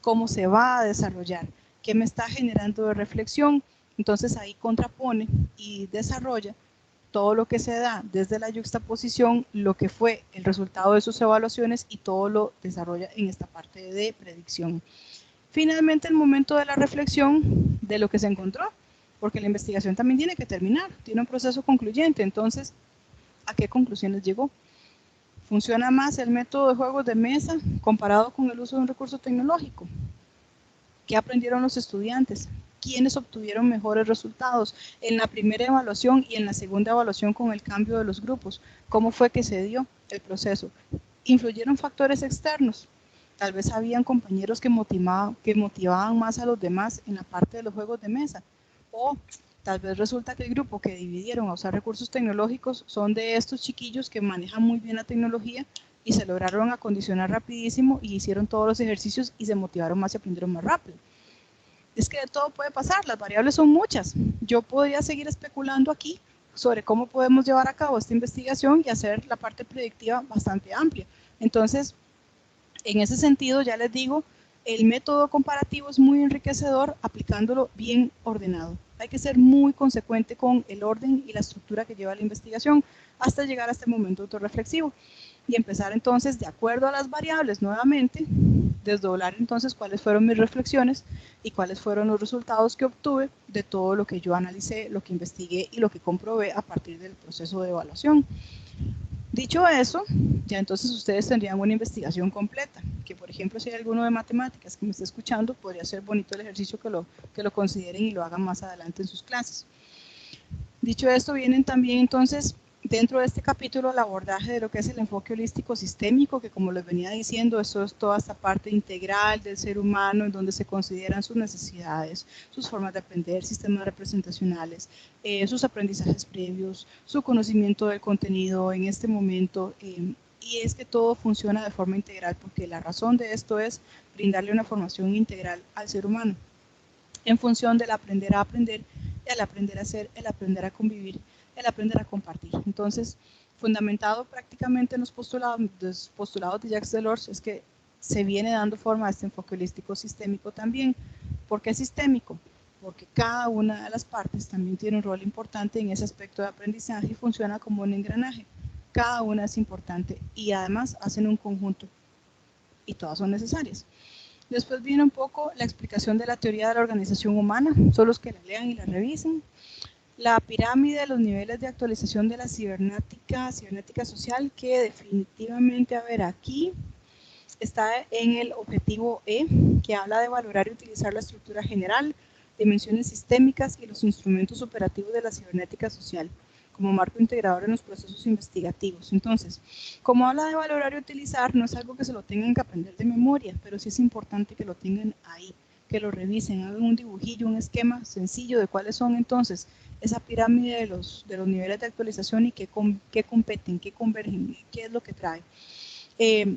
¿Cómo se va a desarrollar? ¿Qué me está generando de reflexión? Entonces ahí contrapone y desarrolla todo lo que se da desde la yuxtaposición, lo que fue el resultado de sus evaluaciones y todo lo desarrolla en esta parte de predicción. Finalmente, el momento de la reflexión de lo que se encontró, porque la investigación también tiene que terminar, tiene un proceso concluyente, entonces, ¿a qué conclusiones llegó? ¿Funciona más el método de juegos de mesa comparado con el uso de un recurso tecnológico? ¿Qué aprendieron los estudiantes? ¿Quiénes obtuvieron mejores resultados en la primera evaluación y en la segunda evaluación con el cambio de los grupos? ¿Cómo fue que se dio el proceso? ¿Influyeron factores externos? Tal vez habían compañeros que motivaban más a los demás en la parte de los juegos de mesa. O tal vez resulta que el grupo que dividieron a usar recursos tecnológicos son de estos chiquillos que manejan muy bien la tecnología y se lograron acondicionar rapidísimo y hicieron todos los ejercicios y se motivaron más y aprendieron más rápido. Es que de todo puede pasar, las variables son muchas. Yo podría seguir especulando aquí sobre cómo podemos llevar a cabo esta investigación y hacer la parte predictiva bastante amplia. Entonces, en ese sentido, ya les digo, el método comparativo es muy enriquecedor aplicándolo bien ordenado. Hay que ser muy consecuente con el orden y la estructura que lleva la investigación hasta llegar a este momento autorreflexivo y empezar entonces, de acuerdo a las variables nuevamente, desdoblar entonces cuáles fueron mis reflexiones y cuáles fueron los resultados que obtuve de todo lo que yo analicé, lo que investigué y lo que comprobé a partir del proceso de evaluación. Dicho eso, ya entonces ustedes tendrían una investigación completa, que por ejemplo si hay alguno de matemáticas que me esté escuchando, podría ser bonito el ejercicio que lo consideren y lo hagan más adelante en sus clases. Dicho esto, vienen también entonces dentro de este capítulo el abordaje de lo que es el enfoque holístico sistémico, que como les venía diciendo, eso es toda esta parte integral del ser humano en donde se consideran sus necesidades, sus formas de aprender, sistemas representacionales, sus aprendizajes previos, su conocimiento del contenido en este momento, y es que todo funciona de forma integral, porque la razón de esto es brindarle una formación integral al ser humano, en función del aprender a aprender, el aprender a ser, el aprender a convivir, el aprender a compartir. Entonces, fundamentado prácticamente en los postulados de Jacques Delors, es que se viene dando forma a este enfoque holístico sistémico también. ¿Por qué sistémico? Porque cada una de las partes también tiene un rol importante en ese aspecto de aprendizaje y funciona como un engranaje. Cada una es importante y además hacen un conjunto y todas son necesarias. Después viene un poco la explicación de la teoría de la organización humana, son los que la lean y la revisen. La pirámide, los niveles de actualización de la cibernética social, que definitivamente, a ver, aquí está en el objetivo E, que habla de valorar y utilizar la estructura general, dimensiones sistémicas y los instrumentos operativos de la cibernética social como marco integrador en los procesos investigativos. Entonces, como habla de valorar y utilizar, no es algo que se lo tengan que aprender de memoria, pero sí es importante que lo tengan ahí, que lo revisen, hagan un dibujillo, un esquema sencillo de cuáles son entonces esa pirámide de los niveles de actualización y qué competen, qué convergen, qué es lo que trae.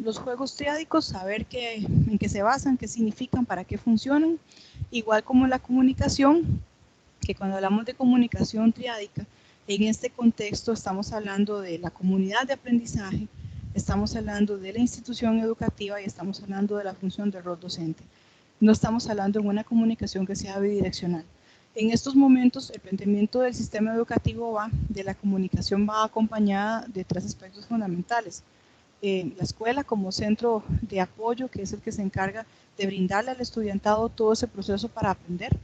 Los juegos triádicos, saber en qué se basan, qué significan, para qué funcionan, igual como la comunicación, que cuando hablamos de comunicación triádica, en este contexto estamos hablando de la comunidad de aprendizaje, estamos hablando de la institución educativa y estamos hablando de la función del rol docente. No estamos hablando de una comunicación que sea bidireccional. En estos momentos, el planteamiento del sistema educativo de la comunicación va acompañada de 3 aspectos fundamentales. La escuela como centro de apoyo, que es el que se encarga de brindarle al estudiantado todo ese proceso para aprender,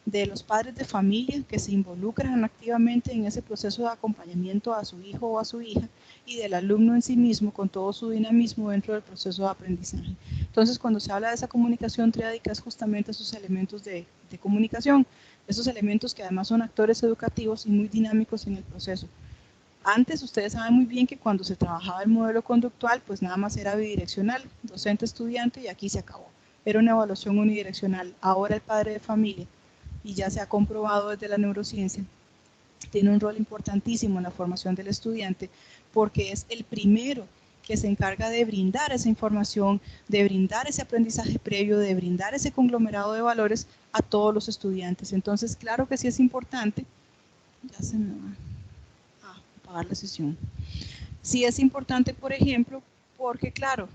de los padres de familia que se involucran activamente en ese proceso de acompañamiento a su hijo o a su hija, y del alumno en sí mismo con todo su dinamismo dentro del proceso de aprendizaje. Entonces, cuando se habla de esa comunicación triádica, es justamente esos elementos de comunicación, esos elementos que además son actores educativos y muy dinámicos en el proceso. Antes, ustedes saben muy bien que cuando se trabajaba el modelo conductual, pues nada más era bidireccional, docente-estudiante, y aquí se acabó. Era una evaluación unidireccional. Ahora el padre de familia, y ya se ha comprobado desde la neurociencia, tiene un rol importantísimo en la formación del estudiante, porque es el primero que se encarga de brindar esa información, de brindar ese aprendizaje previo, de brindar ese conglomerado de valores a todos los estudiantes. Entonces, claro que sí es importante. Ya se me va a apagar la sesión. Sí es importante, por ejemplo, porque claro,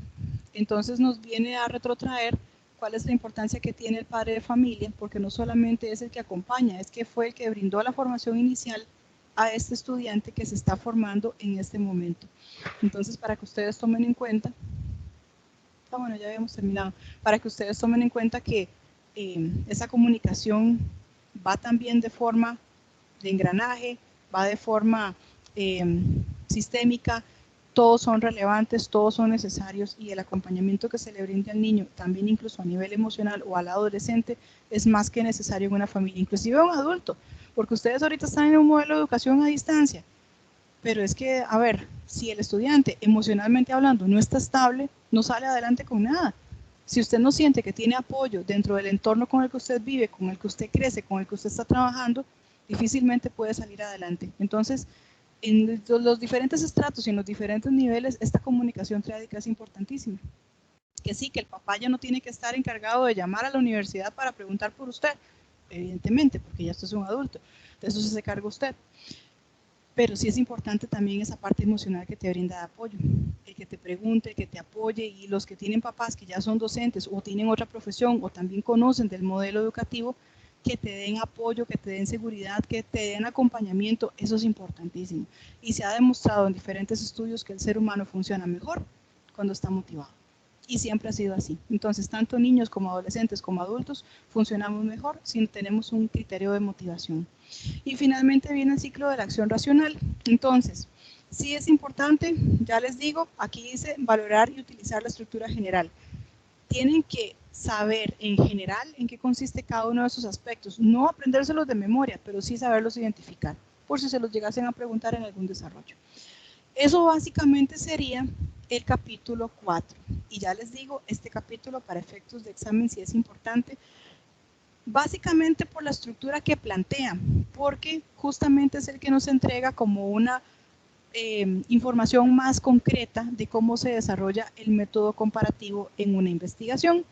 entonces nos viene a retrotraer cuál es la importancia que tiene el padre de familia, porque no solamente es el que acompaña, es que fue el que brindó la formación inicial a este estudiante que se está formando en este momento. Entonces, para que ustedes tomen en cuenta, bueno, ya habíamos terminado, para que ustedes tomen en cuenta que esa comunicación va también de forma de engranaje, va de forma sistémica, todos son relevantes, todos son necesarios, y el acompañamiento que se le brinde al niño, también incluso a nivel emocional o al adolescente, es más que necesario en una familia, inclusive a un adulto, porque ustedes ahorita están en un modelo de educación a distancia, pero es que, a ver, si el estudiante emocionalmente hablando no está estable, no sale adelante con nada. Si usted no siente que tiene apoyo dentro del entorno con el que usted vive, con el que usted crece, con el que usted está trabajando, difícilmente puede salir adelante. Entonces, en los diferentes estratos y en los diferentes niveles, esta comunicación triádica es importantísima. Que sí, que el papá ya no tiene que estar encargado de llamar a la universidad para preguntar por usted, evidentemente, porque ya usted es un adulto, de eso se hace cargo usted. Pero sí es importante también esa parte emocional que te brinda de apoyo, el que te pregunte, el que te apoye, y los que tienen papás que ya son docentes o tienen otra profesión o también conocen del modelo educativo, que te den apoyo, que te den seguridad, que te den acompañamiento, eso es importantísimo. Y se ha demostrado en diferentes estudios que el ser humano funciona mejor cuando está motivado. Y siempre ha sido así. Entonces, tanto niños como adolescentes como adultos funcionamos mejor si tenemos un criterio de motivación. Y finalmente viene el ciclo de la acción racional. Entonces, sí es importante, ya les digo, aquí dice valorar y utilizar la estructura general. Tienen que saber en general en qué consiste cada uno de esos aspectos. No aprendérselos de memoria, pero sí saberlos identificar, por si se los llegasen a preguntar en algún desarrollo. Eso básicamente sería el capítulo 4. Y ya les digo, este capítulo para efectos de examen sí es importante, básicamente por la estructura que plantea, porque justamente es el que nos entrega como una información más concreta de cómo se desarrolla el método comparativo en una investigación.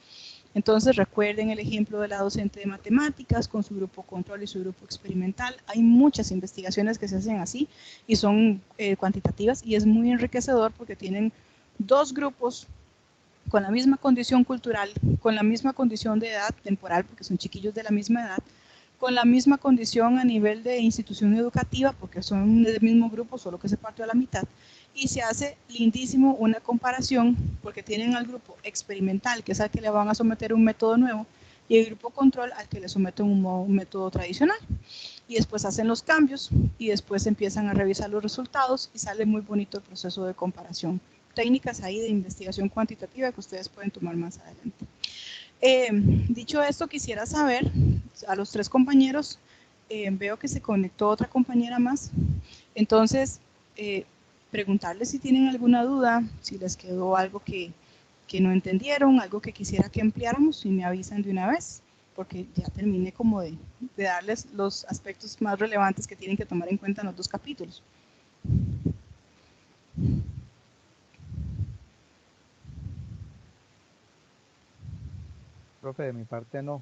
Entonces recuerden el ejemplo de la docente de matemáticas con su grupo control y su grupo experimental. Hay muchas investigaciones que se hacen así y son cuantitativas, y es muy enriquecedor porque tienen 2 grupos con la misma condición cultural, con la misma condición de edad temporal, porque son chiquillos de la misma edad, con la misma condición a nivel de institución educativa, porque son del mismo grupo, solo que se partió a la mitad, y se hace lindísimo una comparación, porque tienen al grupo experimental, que es al que le van a someter un método nuevo, y el grupo control al que le someten un método tradicional. Y después hacen los cambios, y después empiezan a revisar los resultados, y sale muy bonito el proceso de comparación técnicas ahí de investigación cuantitativa que ustedes pueden tomar más adelante. Dicho esto, quisiera saber, a los 3 compañeros, veo que se conectó otra compañera más, entonces, preguntarles si tienen alguna duda, si les quedó algo que no entendieron, algo que quisiera que ampliáramos, y me avisan de una vez, porque ya terminé como de darles los aspectos más relevantes que tienen que tomar en cuenta en los 2 capítulos. Profe, de mi parte no.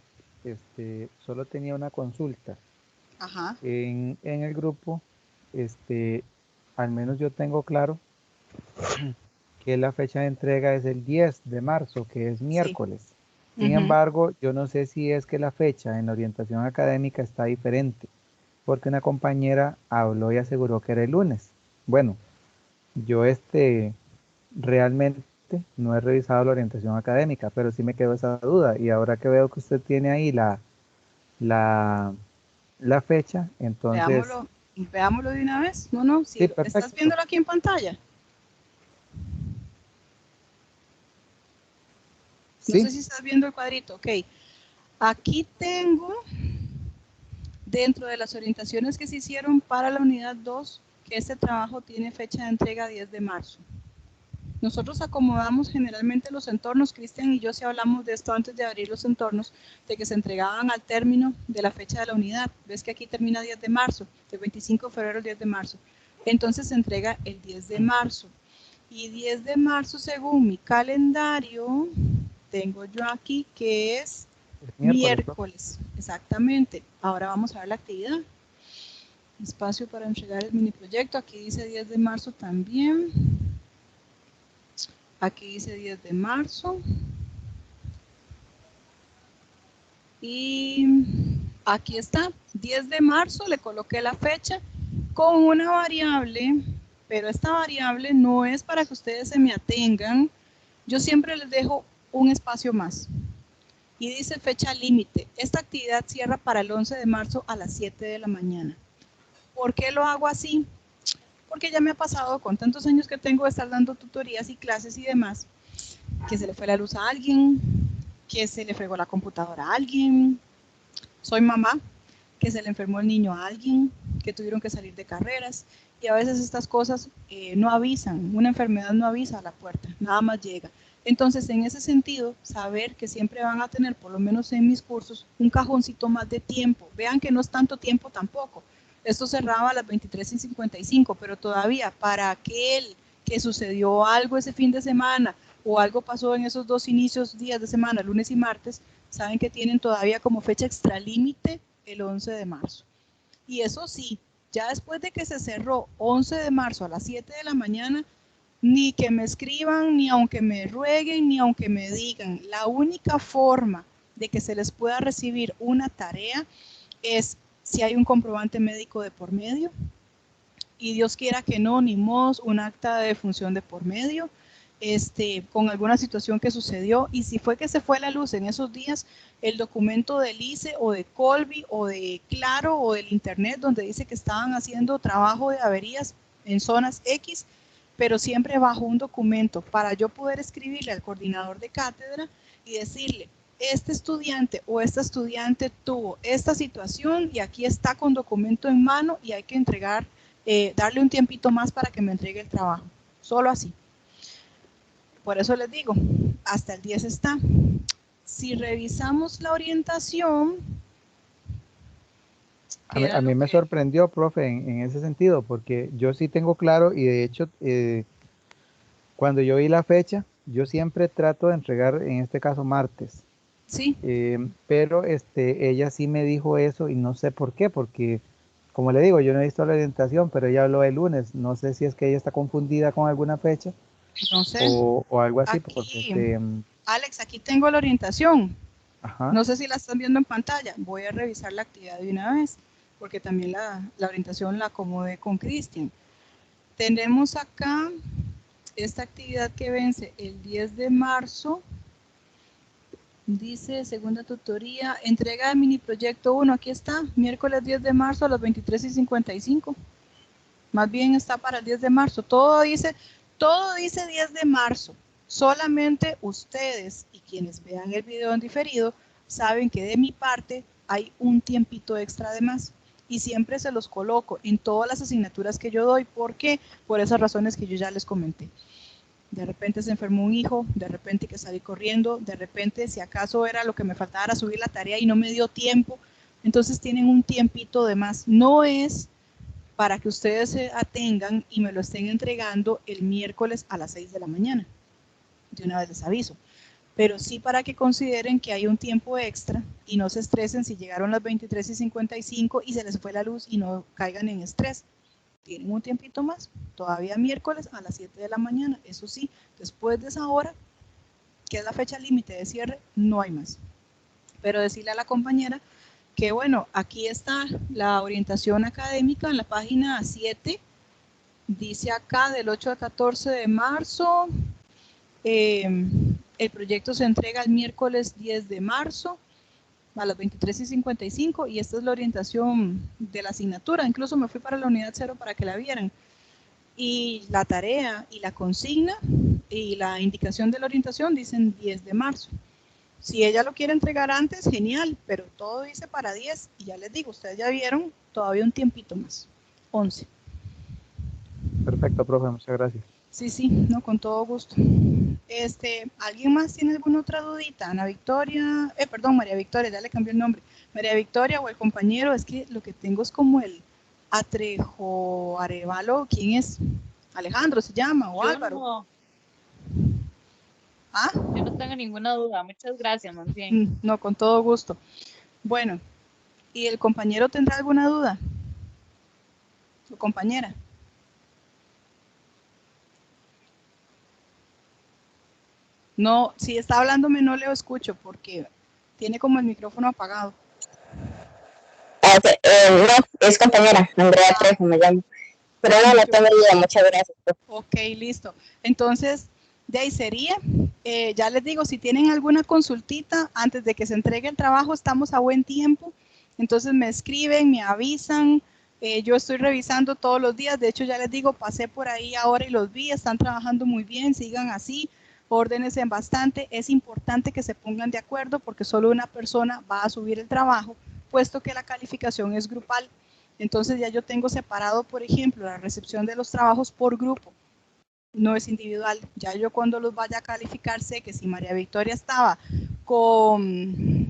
Solo tenía una consulta. Ajá. En el grupo, al menos yo tengo claro que la fecha de entrega es el 10 de marzo, que es miércoles. Sin embargo, yo no sé si es que la fecha en la orientación académica está diferente, porque una compañera habló y aseguró que era el lunes. Bueno, yo realmente no he revisado la orientación académica, pero sí me quedó esa duda. Y ahora que veo que usted tiene ahí la fecha, entonces... Veámoslo de una vez. No, si Sí, ¿estás perfecto. viéndolo aquí en pantalla? No sé Sí, si estás viendo el cuadrito. Ok. Aquí tengo, dentro de las orientaciones que se hicieron para la unidad 2, que este trabajo tiene fecha de entrega 10 de marzo. Nosotros acomodamos generalmente los entornos, Cristian y yo sí hablamos de esto antes de abrir los entornos, de que se entregaban al término de la fecha de la unidad. Ves que aquí termina 10 de marzo, del 25 de febrero al 10 de marzo. Entonces se entrega el 10 de marzo. Y 10 de marzo, según mi calendario, tengo yo aquí que es es miércoles, profe. miércoles. Exactamente. Ahora vamos a ver la actividad. Espacio para entregar el mini proyecto. Aquí dice 10 de marzo también. Aquí dice 10 de marzo. Y aquí está, 10 de marzo, le coloqué la fecha con una variable, pero esta variable no es para que ustedes se me atengan. Yo siempre les dejo un espacio más. Y dice fecha límite. Esta actividad cierra para el 11 de marzo a las 7 de la mañana. ¿Por qué lo hago así? Porque ya me ha pasado con tantos años que tengo de estar dando tutorías y clases y demás, que se le fue la luz a alguien, que se le fregó la computadora a alguien. Soy mamá, que se le enfermó el niño a alguien, que tuvieron que salir de carreras, y a veces estas cosas no avisan, una enfermedad no avisa a la puerta, nada más llega. Entonces, en ese sentido, saber que siempre van a tener, por lo menos en mis cursos, un cajoncito más de tiempo. Vean que no es tanto tiempo tampoco. Esto cerraba a las 23:55, pero todavía para aquel que sucedió algo ese fin de semana o algo pasó en esos 2 inicios días de semana, lunes y martes, saben que tienen todavía como fecha extralímite el 11 de marzo. Y eso sí, ya después de que se cerró 11 de marzo a las 7 de la mañana, ni que me escriban, ni aunque me rueguen, ni aunque me digan. La única forma de que se les pueda recibir una tarea es si hay un comprobante médico de por medio, y Dios quiera que no, ni modo, un acta de defunción de por medio, con alguna situación que sucedió, y si fue que se fue la luz en esos días, el documento del ICE o de Colby o de Claro o del Internet donde dice que estaban haciendo trabajo de averías en zonas X, pero siempre bajo un documento para yo poder escribirle al coordinador de cátedra y decirle, este estudiante o esta estudiante tuvo esta situación y aquí está con documento en mano y hay que entregar, darle un tiempito más para que me entregue el trabajo, solo así. Por eso les digo, hasta el 10 está. Si revisamos la orientación, A mí me sorprendió, profe, en ese sentido, porque yo sí tengo claro y de hecho, cuando yo vi la fecha, yo siempre trato de entregar, en este caso, martes. sí, Pero ella sí me dijo eso y no sé por qué, porque como le digo, yo no he visto la orientación, pero ella habló el lunes. No sé si es que ella está confundida con alguna fecha no sé. o algo así, porque Aquí, Alex, aquí tengo la orientación. ajá. No sé si la están viendo en pantalla. Voy a revisar la actividad de una vez, porque también la orientación la acomodé con Cristian. Tenemos acá esta actividad que vence el 10 de marzo. Dice, segunda tutoría, entrega de mini proyecto 1. Aquí está, miércoles 10 de marzo a las 23:55. Más bien está para el 10 de marzo. Todo dice, Todo dice 10 de marzo. Solamente ustedes y quienes vean el video en diferido saben que de mi parte hay un tiempito extra de más. Y siempre se los coloco en todas las asignaturas que yo doy. ¿Por qué? Por esas razones que yo ya les comenté. De repente se enfermó un hijo, de repente que salí corriendo, de repente si acaso era lo que me faltaba era subir la tarea y no me dio tiempo. Entonces tienen un tiempito de más. No es para que ustedes se atengan y me lo estén entregando el miércoles a las 6 de la mañana. De una vez les aviso. Pero sí para que consideren que hay un tiempo extra y no se estresen si llegaron las 23:55 y se les fue la luz y no caigan en estrés. Tienen un tiempito más, todavía miércoles a las 7 de la mañana. Eso sí, después de esa hora, que es la fecha límite de cierre, no hay más. Pero decirle a la compañera que bueno, aquí está la orientación académica en la página 7, dice acá del 8 al 14 de marzo, el proyecto se entrega el miércoles 10 de marzo a las 23:55 y esta es la orientación de la asignatura. Incluso me fui para la unidad 0 para que la vieran. Y la tarea y la consigna y la indicación de la orientación dicen 10 de marzo. Si ella lo quiere entregar antes, genial, pero todo dice para 10 y ya les digo, ustedes ya vieron, todavía un tiempito más, 11. Perfecto, profe, muchas gracias. Sí, no, con todo gusto. ¿Alguien más tiene alguna otra dudita? Ana Victoria, perdón, María Victoria, ya le cambié el nombre. María Victoria o el compañero, es que lo que tengo es como el Atrejo Arevalo, ¿quién es? Alejandro se llama, o Yo Álvaro. no, ¿Ah? yo no tengo ninguna duda. Muchas gracias, más bien. No, con todo gusto. Bueno, ¿y el compañero tendrá alguna duda? ¿Su compañera? No, si está hablándome no le escucho porque tiene como el micrófono apagado. No, es compañera, Andrea Trejo me llamo. Pero no tengo duda, muchas gracias. Ok, listo. Entonces, de ahí sería, ya les digo, si tienen alguna consultita antes de que se entregue el trabajo, estamos a buen tiempo. Entonces me escriben, me avisan. Yo estoy revisando todos los días. De hecho, ya les digo, pasé por ahí ahora y los vi. Están trabajando muy bien, sigan así. Órdenes en bastante. Es importante que se pongan de acuerdo porque solo una persona va a subir el trabajo, puesto que la calificación es grupal. Entonces ya yo tengo separado, por ejemplo, la recepción de los trabajos por grupo. No es individual. Ya yo cuando los vaya a calificar sé que si María Victoria estaba con...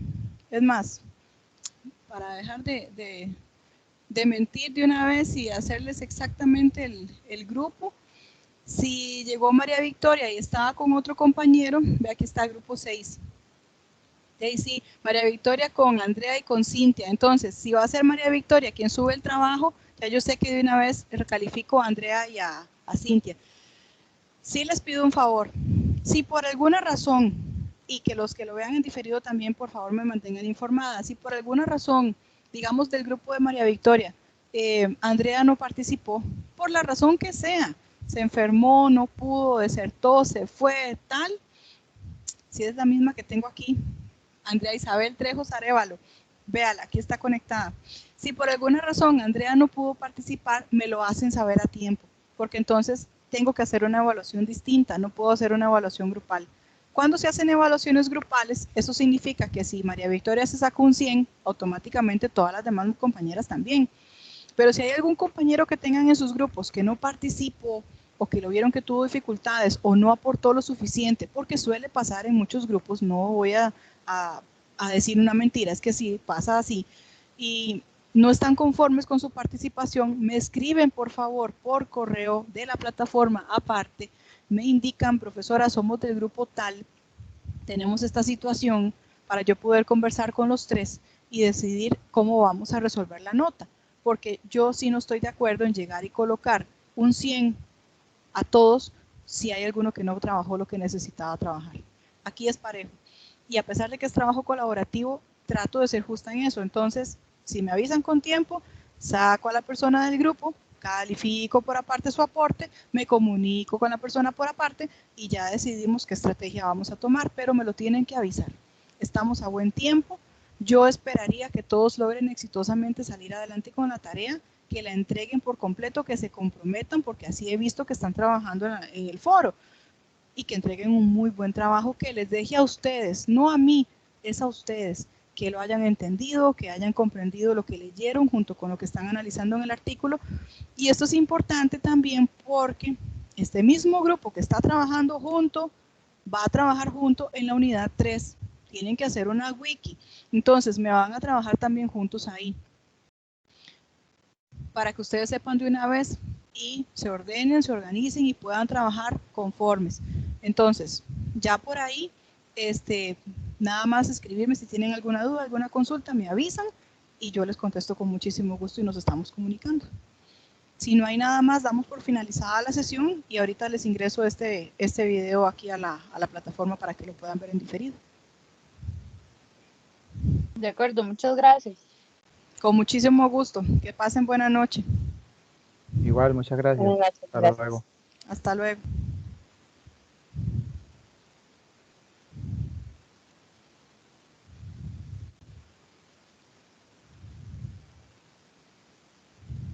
Es más, para dejar de mentir de una vez y hacerles exactamente el grupo, si llegó María Victoria y estaba con otro compañero, ve aquí está el grupo 6. Sí, María Victoria con Andrea y con Cintia. Entonces, si va a ser María Victoria quien sube el trabajo, ya yo sé que de una vez recalifico a Andrea y a Cintia. Sí les pido un favor. Si por alguna razón, y que los que lo vean en diferido también, por favor, me mantengan informada, si por alguna razón, digamos del grupo de María Victoria, Andrea no participó, por la razón que sea, se enfermó, no pudo, desertó, se fue, tal, si es la misma que tengo aquí, Andrea Isabel Trejos Arevalo, véala, aquí está conectada. Si por alguna razón Andrea no pudo participar, me lo hacen saber a tiempo, porque entonces tengo que hacer una evaluación distinta, no puedo hacer una evaluación grupal. Cuando se hacen evaluaciones grupales, eso significa que si María Victoria se sacó un 100, automáticamente todas las demás compañeras también. Pero si hay algún compañero que tengan en sus grupos que no participó o que lo vieron que tuvo dificultades o no aportó lo suficiente, porque suele pasar en muchos grupos, no voy a decir una mentira, es que sí, pasa así, y no están conformes con su participación, me escriben por favor por correo de la plataforma aparte, me indican, profesora, somos del grupo tal, tenemos esta situación, para yo poder conversar con los tres y decidir cómo vamos a resolver la nota, porque yo sí no estoy de acuerdo en llegar y colocar un 100 a todos si hay alguno que no trabajó lo que necesitaba trabajar. Aquí es parejo. Y a pesar de que es trabajo colaborativo, trato de ser justa en eso. Entonces, si me avisan con tiempo, saco a la persona del grupo, califico por aparte su aporte, me comunico con la persona por aparte y ya decidimos qué estrategia vamos a tomar, pero me lo tienen que avisar. Estamos a buen tiempo. Yo esperaría que todos logren exitosamente salir adelante con la tarea, que la entreguen por completo, que se comprometan, porque así he visto que están trabajando en el foro, y que entreguen un muy buen trabajo que les deje a ustedes, no a mí, es a ustedes, que lo hayan entendido, que hayan comprendido lo que leyeron junto con lo que están analizando en el artículo. Y esto es importante también porque este mismo grupo que está trabajando junto va a trabajar junto en la unidad 3. Tienen que hacer una wiki. Entonces me van a trabajar también juntos ahí. Para que ustedes sepan de una vez y se ordenen, se organicen y puedan trabajar conformes. Entonces, ya por ahí, nada más escribirme si tienen alguna duda, alguna consulta, me avisan y yo les contesto con muchísimo gusto y nos estamos comunicando. Si no hay nada más, damos por finalizada la sesión y ahorita les ingreso este video aquí a la plataforma para que lo puedan ver en diferido. De acuerdo, muchas gracias. Con muchísimo gusto. Que pasen buena noche. Igual, muchas gracias. Hasta luego. Hasta luego.